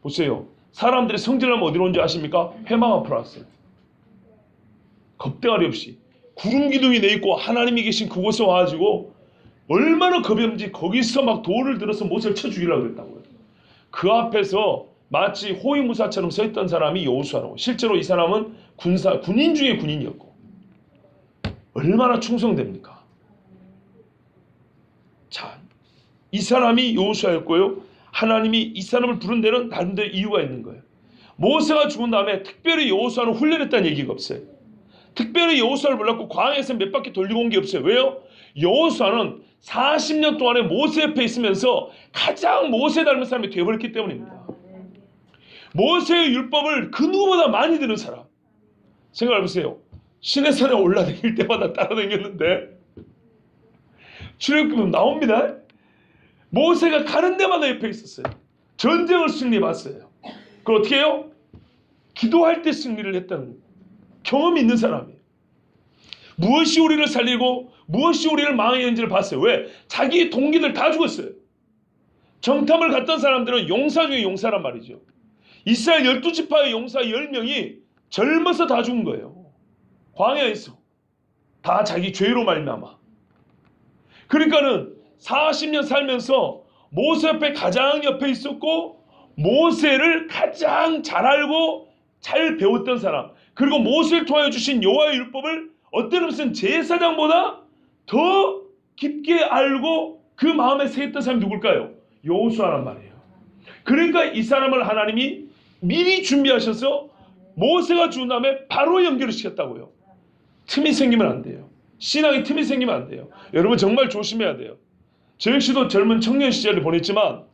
보세요. 사람들이 성전을 하면 어디로 온 줄 아십니까? 회막 앞으로 왔어요. 겁대가리 없이 구름 기둥이 내있고 하나님이 계신 그곳에 와가지고 얼마나 겁이 없는지 거기서 막 돌을 들어서 모세를 쳐 죽이려고 그랬다고요. 그 앞에서 마치 호위무사처럼 서 있던 사람이 여호수아라고. 실제로 이 사람은 군인 중에 군인이었고 얼마나 충성됩니까? 자, 이 사람이 여호수아였고요. 하나님이 이 사람을 부른 데는 나름대로 이유가 있는 거예요. 모세가 죽은 다음에 특별히 여호수아는 훈련했다는 얘기가 없어요. 특별히 여호수아를 불렀고 광야에서 몇 바퀴 돌리고 온 게 없어요. 왜요? 여호수아는 40년 동안에 모세 옆에 있으면서 가장 모세 닮은 사람이 되어버렸기 때문입니다. 모세의 율법을 그 누구보다 많이 들은 사람. 생각해보세요. 시내산에 올라다닐 때마다 따라다녔는데 출애굽기는 나옵니다. 모세가 가는 데마다 옆에 있었어요. 전쟁을 승리해봤어요. 그걸 어떻게 해요? 기도할 때 승리를 했다는 경험이 있는 사람이에요. 무엇이 우리를 살리고 무엇이 우리를 망하게 하는지를 봤어요. 왜? 자기 동기들 다 죽었어요. 정탐을 갔던 사람들은 용사 중에 용사란 말이죠. 이스라엘 12지파의 용사 10명이 젊어서 다 죽은 거예요. 광야에서. 다 자기 죄로 말미암아. 그러니까는 40년 살면서 모세 옆에 가장 옆에 있었고 모세를 가장 잘 알고 잘 배웠던 사람, 그리고 모세를 통하여 주신 여호와의 율법을 어떤 것은 제사장보다 더 깊게 알고 그 마음에 새겼던 사람이 누굴까요? 여호수아란 말이에요. 그러니까 이 사람을 하나님이 미리 준비하셔서 모세가 죽은 다음에 바로 연결을 시켰다고요. 틈이 생기면 안 돼요. 신앙에 틈이 생기면 안 돼요. 여러분 정말 조심해야 돼요. 저 역시도 젊은 청년 시절을 보냈지만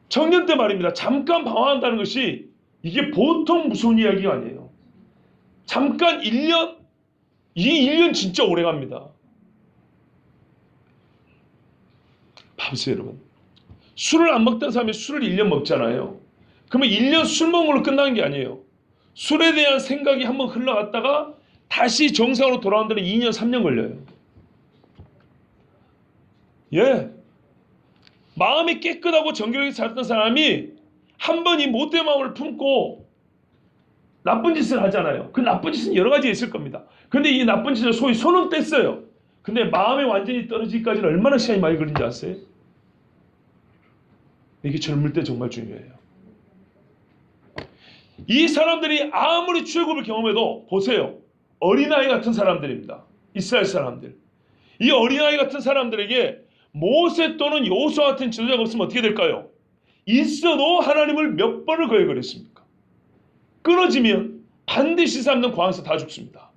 청년 때 말입니다. 잠깐 방황한다는 것이 이게 보통 무서운 이야기가 아니에요. 잠깐 1년? 이 1년 진짜 오래 갑니다. 봐보세요 여러분. 술을 안 먹던 사람이 술을 1년 먹잖아요. 그러면 1년 술 먹은 걸로 끝나는 게 아니에요. 술에 대한 생각이 한번 흘러갔다가 다시 정상으로 돌아온 데는 2년 3년 걸려요. 예. 마음이 깨끗하고 정결하게 살았던 사람이 한 번 이 못된 마음을 품고 나쁜 짓을 하잖아요. 그 나쁜 짓은 여러 가지 있을 겁니다. 근데 이 나쁜 짓을 소위 손은 뗐어요. 근데 마음이 완전히 떨어지기까지는 얼마나 시간이 많이 걸린지 아세요? 이게 젊을 때 정말 중요해요. 이 사람들이 아무리 출애굽을 경험해도 보세요. 어린아이 같은 사람들입니다. 이스라엘 사람들. 이 어린아이 같은 사람들에게 모세 또는 여호수아 같은 지도자가 없으면 어떻게 될까요? 있어도 하나님을 몇 번을 거역을 했습니까? 끊어지면 반드시 사람들은 광야에서 다 죽습니다.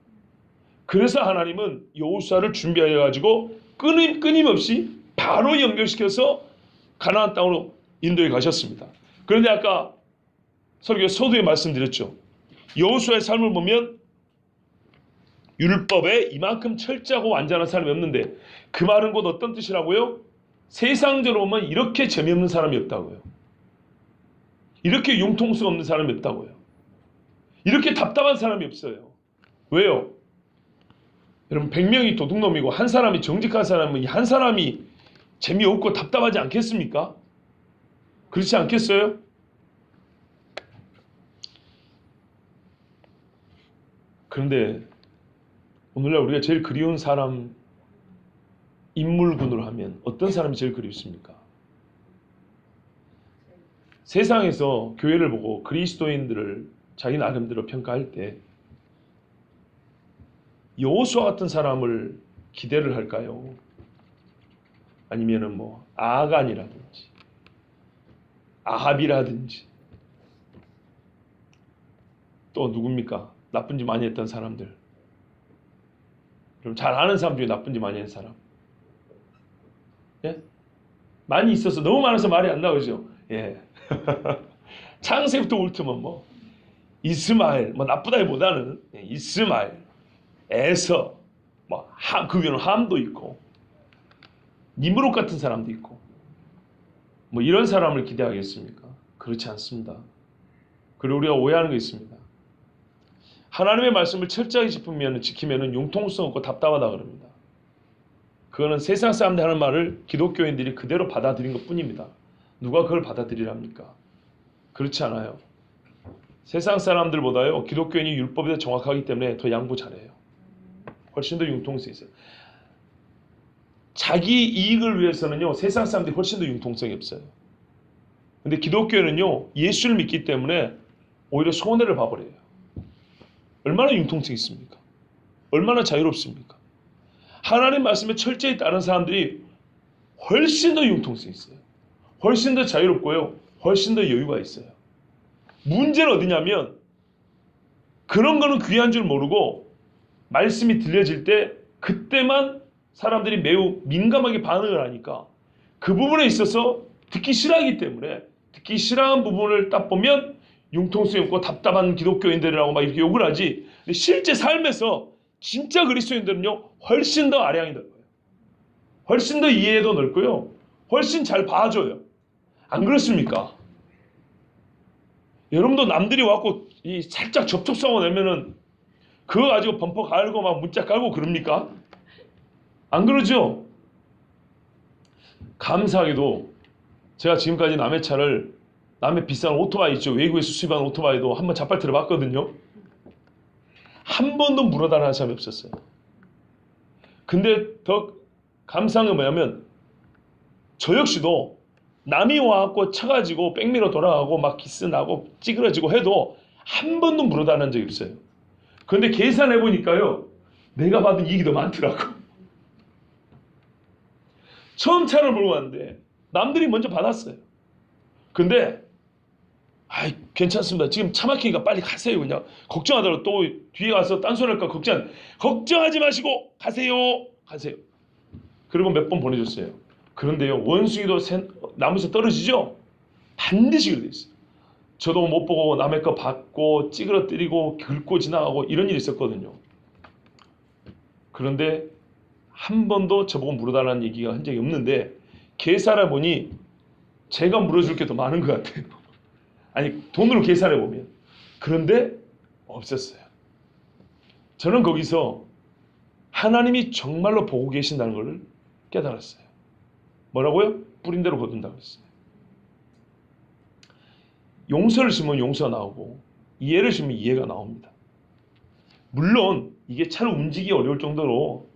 그래서 하나님은 여호수아를 준비하여가지고 끊임없이 바로 연결시켜서 가나안 땅으로 인도에 가셨습니다. 그런데 아까 설교 서두에 말씀드렸죠. 여호수아의 삶을 보면 율법에 이만큼 철저하고 완전한 사람이 없는데, 그 말은 곧 어떤 뜻이라고요? 세상적으로 보면 이렇게 재미없는 사람이 없다고요. 이렇게 융통성 없는 사람이 없다고요. 이렇게 답답한 사람이 없어요. 왜요? 여러분, 100명이 도둑놈이고 한 사람이 정직한 사람은 한 사람이 재미없고 답답하지 않겠습니까? 그렇지 않겠어요? 그런데 오늘날 우리가 제일 그리운 사람 인물군으로 하면 어떤 사람이 제일 그리웠습니까? 세상에서 교회를 보고 그리스도인들을 자기 나름대로 평가할 때 여호수아 같은 사람을 기대를 할까요? 아니면은 뭐 아간이라든지 아합이라든지 또 누굽니까? 나쁜 짓 많이 했던 사람들. 그럼 잘 아는 사람 중에 나쁜 짓 많이 한 사람. 예? 많이 있어서 너무 많아서 말이 안 나오죠. 예. 창세부터 울트면 뭐 이스마엘, 뭐 나쁘다기보다는 이스마엘, 에서, 뭐 그 위에는 함도 있고 니므롯 같은 사람도 있고, 뭐 이런 사람을 기대하겠습니까? 그렇지 않습니다. 그리고 우리가 오해하는 게 있습니다. 하나님의 말씀을 철저하게 지키면 융통성 없고 답답하다 그럽니다. 그거는 세상 사람들이 하는 말을 기독교인들이 그대로 받아들인 것 뿐입니다. 누가 그걸 받아들이랍니까? 그렇지 않아요. 세상 사람들보다요, 기독교인이 율법에 대해 정확하기 때문에 더 양보 잘해요. 훨씬 더 융통성이 있어요. 자기 이익을 위해서는요, 세상 사람들이 훨씬 더 융통성이 없어요. 근데 기독교인은요, 예수를 믿기 때문에 오히려 손해를 봐버려요. 얼마나 융통성이 있습니까? 얼마나 자유롭습니까? 하나님 말씀에 철저히 따른 사람들이 훨씬 더 융통성이 있어요. 훨씬 더 자유롭고요, 훨씬 더 여유가 있어요. 문제는 어디냐면, 그런 거는 귀한 줄 모르고 말씀이 들려질 때 그때만 사람들이 매우 민감하게 반응을 하니까, 그 부분에 있어서 듣기 싫어하기 때문에, 듣기 싫어하는 부분을 딱 보면 융통성이 없고 답답한 기독교인들이라고 막 이렇게 욕을 하지, 근데 실제 삶에서 진짜 그리스도인들은요, 훨씬 더 아량이 넓어요. 훨씬 더 이해도 넓고요, 훨씬 잘 봐줘요. 안 그렇습니까? 여러분도 남들이 와갖고 살짝 접촉사고 내면은 그거 가지고 범퍼 갈고 막 문자 깔고 그럽니까? 안 그러죠? 감사하게도 제가 지금까지 남의 차를, 남의 비싼 오토바이 있죠, 외국에서 수입한 오토바이도 한번 자빨 들어봤거든요. 한 번도 물어달라는 사람이 없었어요. 근데 더 감사한 건 뭐냐면, 저 역시도 남이 와갖고 쳐가지고 백미러 돌아가고 막 기스나고 찌그러지고 해도 한 번도 물어달라는 적이 없어요. 그런데 계산해보니까요, 내가 받은 이익이 더 많더라고. 처음 차를 몰고 왔는데 남들이 먼저 받았어요. 근데 아이 괜찮습니다, 지금 차 막히니까 빨리 가세요, 그냥 걱정하더라도 또 뒤에 가서 딴소리 할까 걱정하지 마시고 가세요. 그리고 몇 번 보내줬어요. 그런데요, 원숭이도 나무에서 떨어지죠? 반드시 그렇게 돼 있어요. 저도 못 보고 남의 거 받고 찌그러뜨리고 긁고 지나가고 이런 일이 있었거든요. 그런데 한 번도 저보고 물어달라는 얘기가 한 적이 없는데, 계산해 보니 제가 물어줄 게 더 많은 것 같아요. 아니, 돈으로 계산해 보면. 그런데 없었어요. 저는 거기서 하나님이 정말로 보고 계신다는 걸 깨달았어요. 뭐라고요? 뿌린 대로 거둔다고 했어요. 용서를 심으면 용서가 나오고 이해를 심으면 이해가 나옵니다. 물론 이게 차를 움직이기 어려울 정도로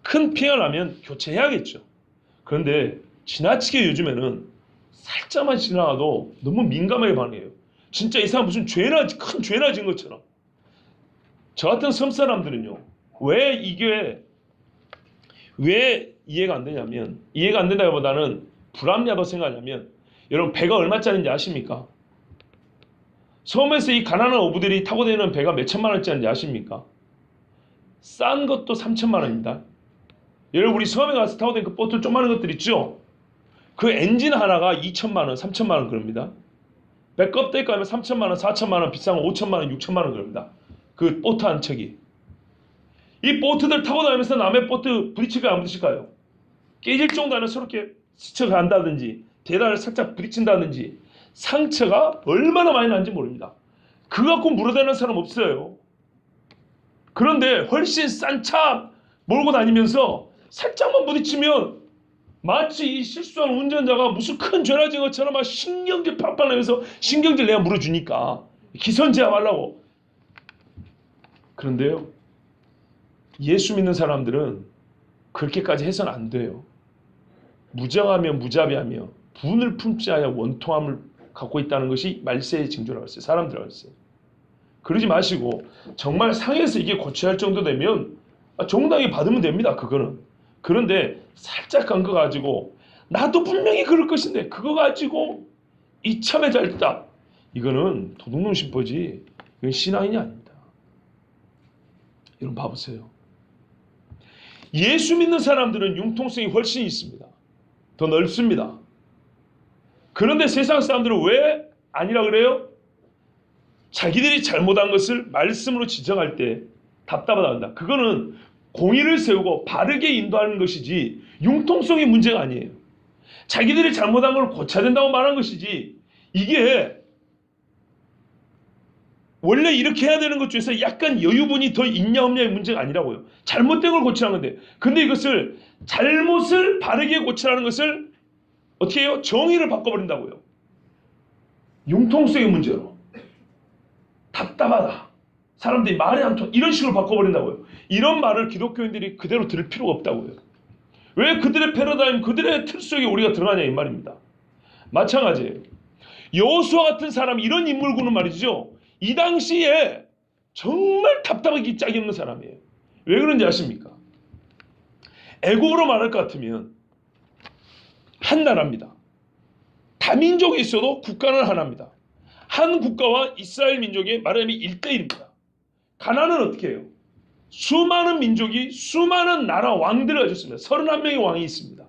큰 피해가 나면 교체해야겠죠. 그런데 지나치게 요즘에는 살짝만 지나가도 너무 민감하게 반응해요. 진짜 이 사람 무슨 큰 죄나 진 것처럼. 저 같은 섬 사람들은요, 왜 이해가 안 되냐면, 이해가 안 된다기보다는 불합리하다고 생각하냐면, 여러분 배가 얼마짜리인지 아십니까? 섬에서 이 가난한 어부들이 타고 다니는 배가 몇 천만 원짜리인지 아십니까? 싼 것도 3천만 원입니다. 여러분, 우리 섬에 가서 타고 다니는 그 보트 조그마한 것들 있죠? 그 엔진 하나가 2천만 원, 3천만 원 그럽니다. 배꼽 가면 3천만 원, 4천만 원, 비싼 거 5천만 원, 6천만 원 그럽니다. 그 보트 한 척이. 이 보트들 타고 다니면서 남의 보트 부딪힐까요, 안 부딪힐까요? 깨질 정도 아니라 서로 이렇게 스쳐간다든지 대단을 살짝 부딪힌다든지 상처가 얼마나 많이 나는지 모릅니다. 그거 갖고 물어다니는 사람 없어요. 그런데 훨씬 싼 차 몰고 다니면서 살짝만 부딪히면 마치 이 실수한 운전자가 무슨 큰 죄나 진 것처럼 막 신경질 팍팍 내면서 신경질 내가 물어주니까 기선제압하려고. 그런데요, 예수 믿는 사람들은 그렇게까지 해서는 안 돼요. 무정하며 무자비하며 분을 품지 아야 원통함을 갖고 있다는 것이 말세의 징조라고 했어요. 사람들이라고 했어요. 그러지 마시고 정말 상해서 이게 고쳐야 할 정도 되면 정당히 받으면 됩니다. 그거는. 그런데 살짝 간 거 가지고 나도 분명히 그럴 것인데 그거 가지고 이참에 잘됐다. 이거는 도둑놈 심보지. 이건 신앙인이 아닙니다. 여러분 봐보세요. 예수 믿는 사람들은 융통성이 훨씬 있습니다. 더 넓습니다. 그런데 세상 사람들은 왜 아니라 그래요? 자기들이 잘못한 것을 말씀으로 지적할 때 답답하다 한다. 그거는 공의를 세우고 바르게 인도하는 것이지 융통성이 문제가 아니에요. 자기들이 잘못한 걸 고쳐야 된다고 말한 것이지 이게 원래 이렇게 해야 되는 것 중에서 약간 여유분이 더 있냐 없냐의 문제가 아니라고요. 잘못된 걸 고치라는 건데, 근데 이것을 잘못을 바르게 고치라는 것을 어떻게 해요? 정의를 바꿔버린다고요. 융통성의 문제로. 답답하다. 사람들이 말이 안 통해. 이런 식으로 바꿔버린다고요. 이런 말을 기독교인들이 그대로 들을 필요가 없다고요. 왜 그들의 패러다임, 그들의 틀 속에 우리가 들어가냐 이 말입니다. 마찬가지예요. 여호수아 같은 사람이 이런 인물군은 말이죠. 이 당시에 정말 답답하기 짝이 없는 사람이에요. 왜 그런지 아십니까? 애국으로 말할 것 같으면 한 나라입니다. 다민족이 있어도 국가는 하나입니다. 한 국가와 이스라엘 민족의 말하자면 1대1입니다. 가나안은 어떻게 해요? 수많은 민족이 수많은 나라 왕들을 가졌습니다. 31명의 왕이 있습니다.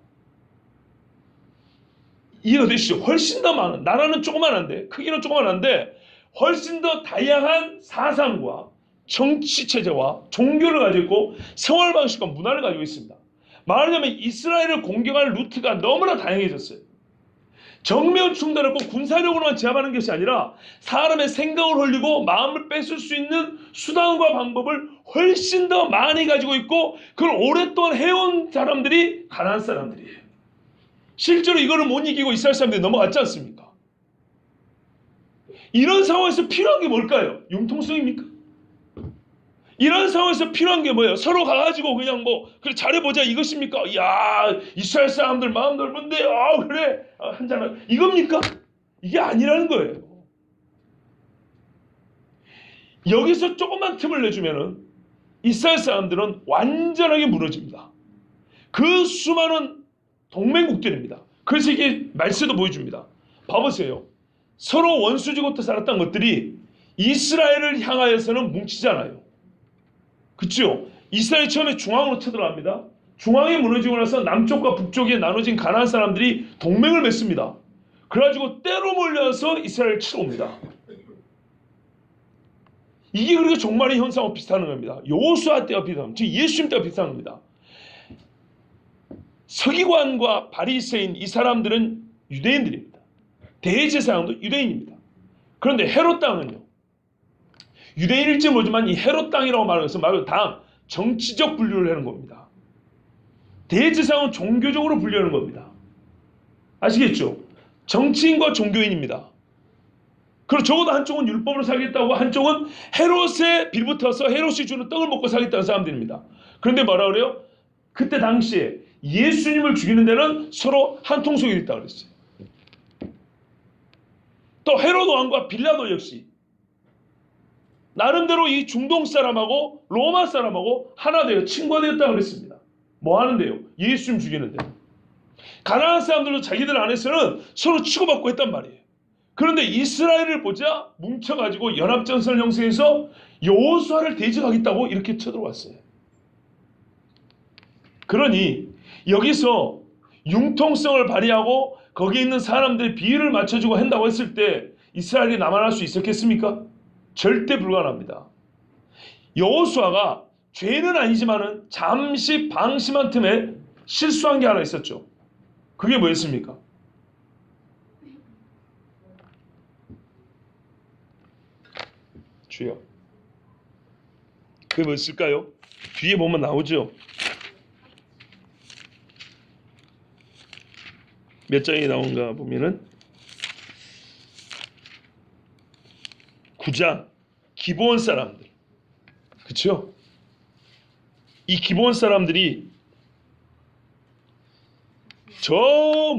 이해되시죠? 훨씬 더 많은, 나라는 조그만한데, 크기는 조그만한데 훨씬 더 다양한 사상과 정치체제와 종교를 가지고 있고 생활 방식과 문화를 가지고 있습니다. 말하자면 이스라엘을 공격할 루트가 너무나 다양해졌어요. 정면 충돌했고 군사력으로만 제압하는 것이 아니라 사람의 생각을 홀리고 마음을 뺏을 수 있는 수단과 방법을 훨씬 더 많이 가지고 있고 그걸 오랫동안 해온 사람들이 가나안 사람들이에요. 실제로 이거를 못 이기고 이스라엘 사람들이 넘어갔지 않습니까? 이런 상황에서 필요한 게 뭘까요? 융통성입니까? 이런 상황에서 필요한 게 뭐예요? 서로 가가지고 그냥 뭐 그래 잘해보자 이것입니까? 이야 이스라엘 사람들 마음 넓은데 그래 한잔 이겁니까? 이게 아니라는 거예요. 여기서 조금만 틈을 내주면은 이스라엘 사람들은 완전하게 무너집니다. 그 수많은 동맹국들입니다. 그래서 이게 말세도 보여줍니다. 봐보세요. 서로 원수지고 살았던 것들이 이스라엘을 향하여서는 뭉치잖아요. 그렇죠? 이스라엘이 처음에 중앙으로 쳐들어갑니다. 중앙이 무너지고 나서 남쪽과 북쪽에 나눠진 가나안 사람들이 동맹을 맺습니다. 그래가지고 때로 몰려서 이스라엘을 치러 옵니다. 이게 그렇게 종말의 현상과 비슷한 겁니다. 여호수아 때와 비슷합니다. 즉 예수님 때와 비슷한 겁니다. 서기관과 바리새인 이 사람들은 유대인들입니다. 대제사장도 유대인입니다. 그런데 헤롯 땅은요. 유대인일지 모르지만 이 헤롯 땅이라고 말하는 것은 말 그대로 당, 정치적 분류를 하는 겁니다. 대제사장은 종교적으로 분류하는 겁니다. 아시겠죠? 정치인과 종교인입니다. 그리고 적어도 한쪽은 율법을 사겠다고 한쪽은 헤롯에 빌붙어서 헤롯이 주는 떡을 먹고 사겠다는 사람들입니다. 그런데 뭐라 그래요? 그때 당시에 예수님을 죽이는 데는 서로 한 통속이 있다고 그랬어요. 또 헤롯 왕과 빌라도 역시 나름대로 이 중동 사람하고 로마 사람하고 하나 되어 친구가 되었다고 그랬습니다. 뭐 하는데요? 예수님 죽이는데. 가나안 사람들도 자기들 안에서는 서로 치고받고 했단 말이에요. 그런데 이스라엘을 보자 뭉쳐가지고 연합전선을 형성해서 여호수아를 대적하겠다고 이렇게 쳐들어왔어요. 그러니 여기서 융통성을 발휘하고 거기에 있는 사람들의 비율을 맞춰주고 한다고 했을 때 이스라엘이 남아날 수 있었겠습니까? 절대 불가능합니다. 여호수아가 죄는 아니지만은 잠시 방심한 틈에 실수한 게 하나 있었죠. 그게 뭐였습니까? 주여, 그게 뭐였을까요? 뒤에 보면 나오죠. 몇 장이 나온가 보면은 9장 기브온 사람들, 그렇죠? 이 기브온 사람들이 저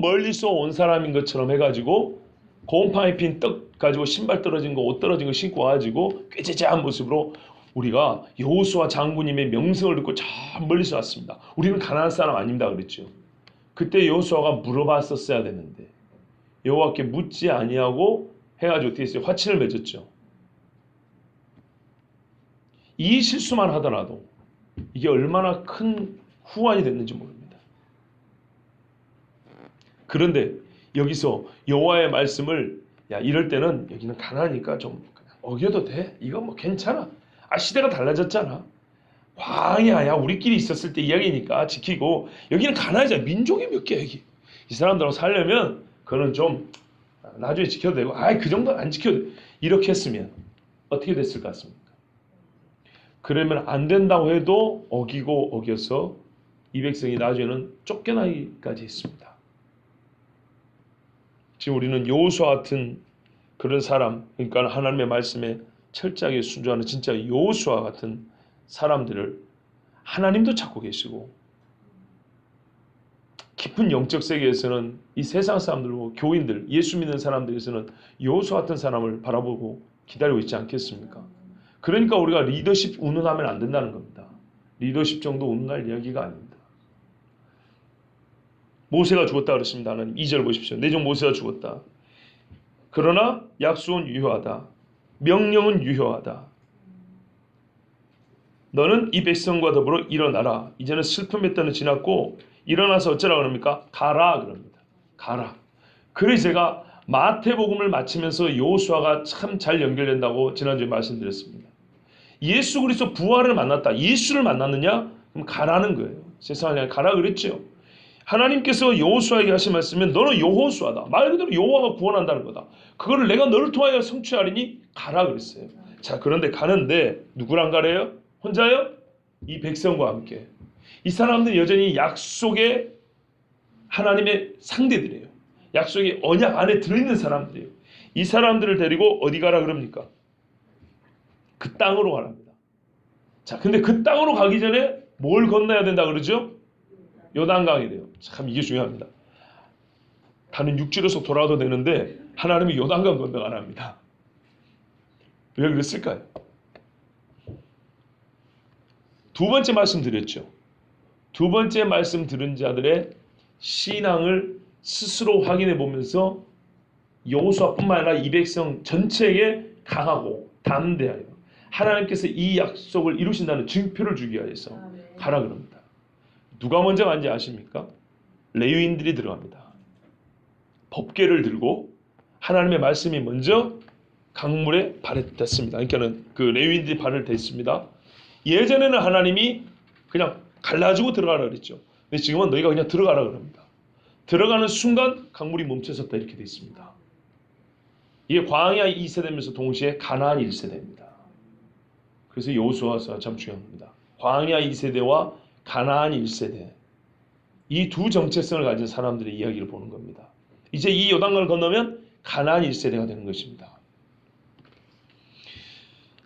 멀리서 온 사람인 것처럼 해가지고 곰팡이 핀 떡 가지고 신발 떨어진 거, 옷 떨어진 거 신고 와가지고 꾀죄죄한 모습으로 우리가 여호수아 장군님의 명성을 듣고 저 멀리서 왔습니다. 우리는 가나안 사람 아닙니다 그랬죠. 그때 여호수아가 물어봤었어야 되는데 여호와께 묻지 아니하고 해가지고 어떻게 했어요? 화친을 맺었죠. 이 실수만 하더라도 이게 얼마나 큰 후환이 됐는지 모릅니다. 그런데 여기서 여호와의 말씀을, 야, 이럴 때는 여기는 가나니까 좀 그냥 어겨도 돼. 이거 뭐 괜찮아. 아, 시대가 달라졌잖아. 광야야, 우리끼리 있었을 때 이야기니까 지키고, 여기는 가나이잖아. 민족이 몇 개야 여기. 이 사람들하고 살려면 그거는 좀 나중에 지켜도 되고, 아이 그 정도는 안 지켜도 돼. 이렇게 했으면 어떻게 됐을 것 같습니까? 그러면 안 된다고 해도 어기고 어겨서 이 백성이 나중에는 쫓겨나기까지 했습니다. 지금 우리는 여호수아 같은 그런 사람, 그러니까 하나님의 말씀에 철저하게 순종하는 진짜 여호수아 같은 사람들을 하나님도 찾고 계시고, 깊은 영적 세계에서는 이 세상 사람들과 교인들, 예수 믿는 사람들에서는 여호수아 같은 사람을 바라보고 기다리고 있지 않겠습니까? 그러니까 우리가 리더십 운운하면 안 된다는 겁니다. 리더십 정도 운운할 이야기가 아닙니다. 모세가 죽었다 그랬습니다. 하나님 2절 보십시오. 내 종 모세가 죽었다. 그러나 약속은 유효하다. 명령은 유효하다. 너는 이 백성과 더불어 일어나라. 이제는 슬픔의 때는 지났고 일어나서 어쩌라 그럽니까? 가라 그럽니다. 가라. 그래서 제가 마태복음을 마치면서 여호수아가 참 잘 연결된다고 지난주에 말씀드렸습니다. 예수 그리스도 부활을 만났다. 예수를 만났느냐? 그럼 가라는 거예요. 세상을 향해 가라 그랬죠. 하나님께서 여호수아에게 하신 말씀은 너는 여호수아다. 말 그대로 여호와가 구원한다는 거다. 그거를 내가 너를 통하여 성취하리니 가라 그랬어요. 자, 그런데 가는데 누구랑 가래요? 혼자요? 이 백성과 함께. 이 사람들은 여전히 약속의 하나님의 상대들이에요. 약속의 언약 안에 들어있는 사람들이에요. 이 사람들을 데리고 어디 가라 그럽니까? 그 땅으로 가랍니다. 자, 근데 그 땅으로 가기 전에 뭘 건너야 된다 그러죠? 요단강이 돼요. 참 이게 중요합니다. 다른 육지로서 돌아도 되는데 하나님이 요단강 건너가 안 합니다. 왜 그랬을까요? 두 번째 말씀 드렸죠. 두 번째 말씀 들은 자들의 신앙을 스스로 확인해 보면서 여호수아뿐만 아니라 이 백성 전체에게 강하고 담대하여 하나님께서 이 약속을 이루신다는 증표를 주기 위해서 가라 그럽니다. 누가 먼저 간지 아십니까? 레위인들이 들어갑니다. 법궤를 들고 하나님의 말씀이 먼저 강물에 발을 댔습니다. 그러니까는 그 레위인들이 발을 댔습니다. 예전에는 하나님이 그냥 갈라주고 들어가라 그랬죠. 근데 지금은 너희가 그냥 들어가라 그럽니다. 들어가는 순간 강물이 멈춰섰다 이렇게 되어 있습니다. 이게 광야 2세대면서 동시에 가나안 1세대입니다. 그래서 여호수아서 참 중요합니다. 광야 2세대와 가나안 1세대, 이 두 정체성을 가진 사람들의 이야기를 보는 겁니다. 이제 이 요단강을 건너면 가나안 1세대가 되는 것입니다.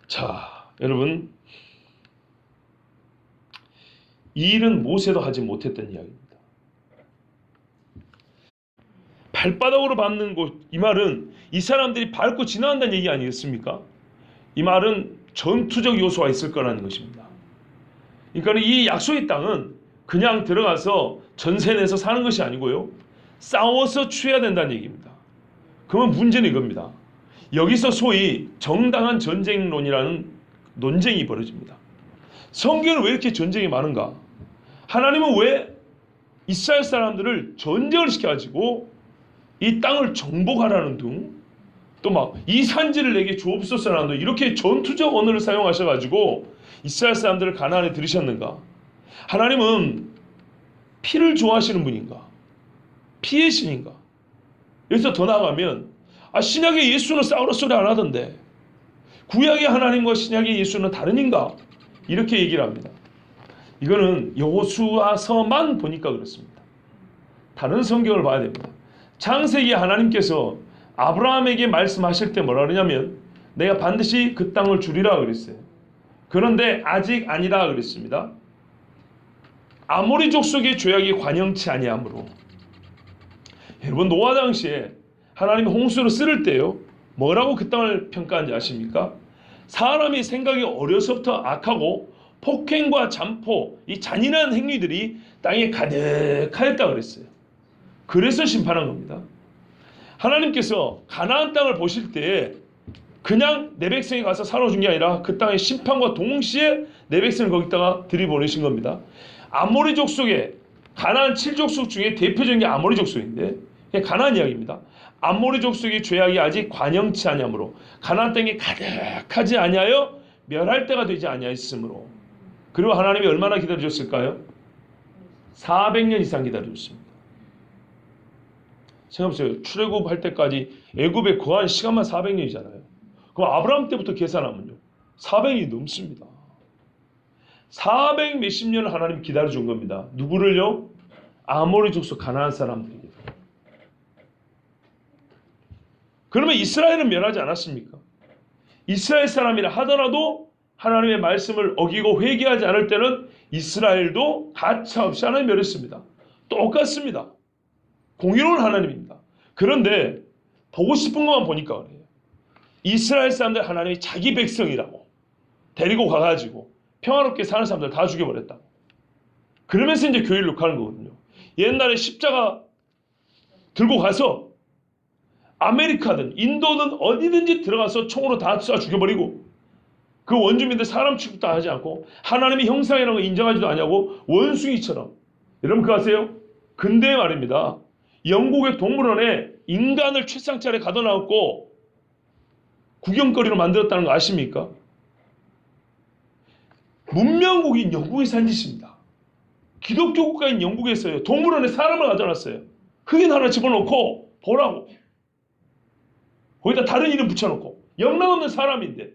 자, 여러분, 이 일은 모세도 하지 못했던 이야기입니다. 발바닥으로 밟는 곳, 이 말은 이 사람들이 밟고 지나간다는 얘기 아니겠습니까? 이 말은 전투적 요소가 있을 거라는 것입니다. 그러니까 이 약속의 땅은 그냥 들어가서 전세 내서 사는 것이 아니고요, 싸워서 취해야 된다는 얘기입니다. 그러면 문제는 이겁니다. 여기서 소위 정당한 전쟁론이라는 논쟁이 벌어집니다. 성경은 왜 이렇게 전쟁이 많은가? 하나님은 왜 이스라엘 사람들을 전쟁을 시켜가지고 이 땅을 정복하라는 등 또 막 이 산지를 내게 주옵소서라는 이렇게 전투적 언어를 사용하셔가지고 이스라엘 사람들을 가나안에 들이셨는가? 하나님은 피를 좋아하시는 분인가? 피의 신인가? 여기서 더 나아가면 신약의 예수는 싸우라 소리 안 하던데 구약의 하나님과 신약의 예수는 다른인가? 이렇게 얘기를 합니다. 이거는 여호수아서만 보니까 그렇습니다. 다른 성경을 봐야 됩니다. 창세기에 하나님께서 아브라함에게 말씀하실 때 뭐라 그러냐면 내가 반드시 그 땅을 주리라 그랬어요. 그런데 아직 아니라 그랬습니다. 아모리 족속의 죄악이 관영치 아니하므로. 여러분 노아 당시에 하나님이 홍수를 쓸 때요 뭐라고 그 땅을 평가한지 아십니까? 사람이 생각이 어려서부터 악하고 폭행과 잠포 이 잔인한 행위들이 땅에 가득하였다 그랬어요. 그래서 심판한 겁니다. 하나님께서 가나안 땅을 보실 때 그냥 내 백성이 가서 살아준 게 아니라 그 땅의 심판과 동시에 내 백성을 거기다가 들이보내신 겁니다. 아모리 족속의 가나안 7족속 중에 대표적인 게 아모리 족속인데 가나안 이야기입니다. 아모리 족속의 죄악이 아직 관영치 아니하므로 가나안 땅에 가득하지 아니하여 멸할 때가 되지 아니하였으므로. 그리고 하나님이 얼마나 기다려줬을까요? 400년 이상 기다려줬습니다. 생각해보세요. 출애굽할 때까지 애굽에 거한 시간만 400년이잖아요. 그럼 아브라함 때부터 계산하면요 400년이 넘습니다. 400 몇십 년을 하나님 기다려준 겁니다. 누구를요? 아모리 족속 가나안 사람들에게. 그러면 이스라엘은 멸하지 않았습니까? 이스라엘 사람이라 하더라도 하나님의 말씀을 어기고 회개하지 않을 때는 이스라엘도 가차없이 하나님 멸했습니다. 똑같습니다. 공의로운 하나님입니다. 그런데 보고 싶은 것만 보니까 그래요. 이스라엘 사람들 하나님이 자기 백성이라고 데리고 가가지고 평화롭게 사는 사람들 다 죽여버렸다고. 그러면서 이제 교회를 욕하는 거거든요. 옛날에 십자가 들고 가서 아메리카든 인도든 어디든지 들어가서 총으로 다 쏴 죽여버리고 그 원주민들 사람 취급도 하지 않고 하나님의 형상이라는 거 인정하지도 않냐고 원숭이처럼. 여러분 그거 아세요? 근대 말입니다. 영국의 동물원에 인간을 최상차례 가둬놓고 구경거리로 만들었다는 거 아십니까? 문명국인 영국에 산 짓입니다. 기독교 국가인 영국에서요. 동물원에 사람을 가져놨어요. 흑인 하나 집어넣고 보라고. 거기다 다른 이름 붙여놓고 영락없는 사람인데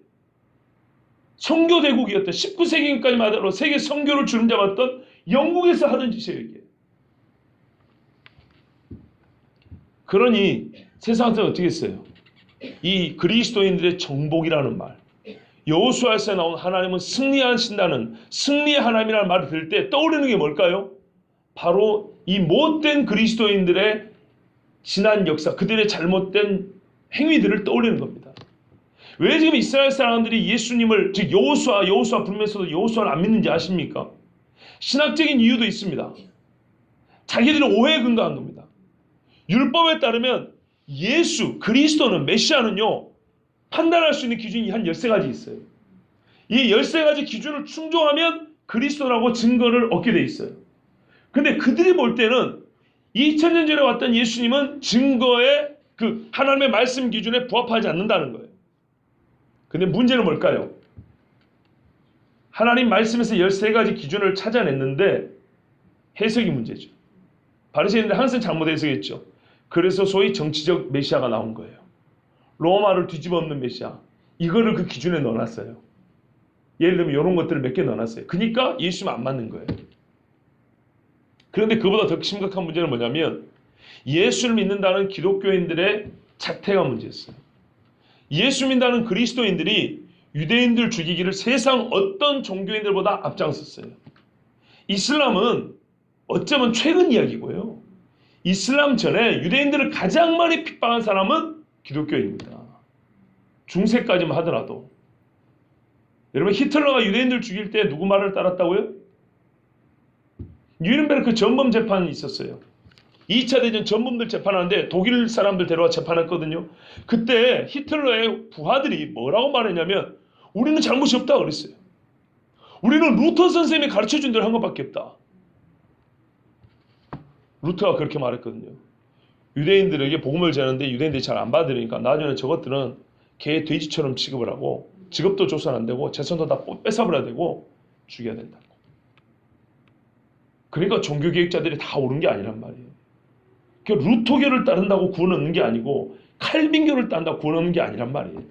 선교대국이었던 19세기까지만 세계 선교를 주름잡았던 영국에서 하던 짓이에요. 이게. 그러니 세상에서 어떻게 했어요? 이 그리스도인들의 정복이라는 말, 여호수아에서 나온 하나님은 승리하신다는 승리의 하나님이라는 말을 들을 때 떠오르는 게 뭘까요? 바로 이 못된 그리스도인들의 지난 역사, 그들의 잘못된 행위들을 떠올리는 겁니다. 왜 지금 이스라엘 사람들이 예수님을 즉 여호수아 부르면서도 여호수아를 안 믿는지 아십니까? 신학적인 이유도 있습니다. 자기들이 오해에 근거한 겁니다. 율법에 따르면 예수, 그리스도는 메시아는요 판단할 수 있는 기준이 한 13가지 있어요. 이 13가지 기준을 충족하면 그리스도라고 증거를 얻게 돼 있어요. 근데 그들이 볼 때는 2000년 전에 왔던 예수님은 증거에 그 하나님의 말씀 기준에 부합하지 않는다는 거예요. 근데 문제는 뭘까요? 하나님 말씀에서 13가지 기준을 찾아냈는데 해석이 문제죠. 바리새인들은 항상 잘못 해석했죠. 그래서 소위 정치적 메시아가 나온 거예요. 로마를 뒤집어 엎는 메시아. 이거를 그 기준에 넣어놨어요. 예를 들면 이런 것들을 몇 개 넣어놨어요. 그러니까 예수님은 안 맞는 거예요. 그런데 그보다 더 심각한 문제는 뭐냐면 예수를 믿는다는 기독교인들의 자태가 문제였어요. 예수 믿는다는 그리스도인들이 유대인들 죽이기를 세상 어떤 종교인들보다 앞장섰어요. 이슬람은 어쩌면 최근 이야기고요. 이슬람 전에 유대인들을 가장 많이 핍박한 사람은 기독교인입니다. 중세까지만 하더라도. 여러분 히틀러가 유대인들 죽일 때 누구 말을 따랐다고요? 뉘른베르크 전범 재판이 있었어요. 2차 대전 전범들 재판하는데 독일 사람들 데려와 재판했거든요. 그때 히틀러의 부하들이 뭐라고 말했냐면 우리는 잘못이 없다 그랬어요. 우리는 루터 선생님이 가르쳐준 대로 한 것밖에 없다. 루터가 그렇게 말했거든요. 유대인들에게 복음을 전하는데 유대인들이 잘 안 받으니까 나중에 저것들은 개 돼지처럼 취급을 하고 직업도 조선 안 되고 재산도 다 뺏어버려야 되고 죽여야 된다고. 그러니까 종교개혁자들이 다 옳은 게 아니란 말이에요. 그 루터교를 따른다고 구원 얻는 게 아니고 칼빈교를 따른다고 구원 얻는 게 아니란 말이에요.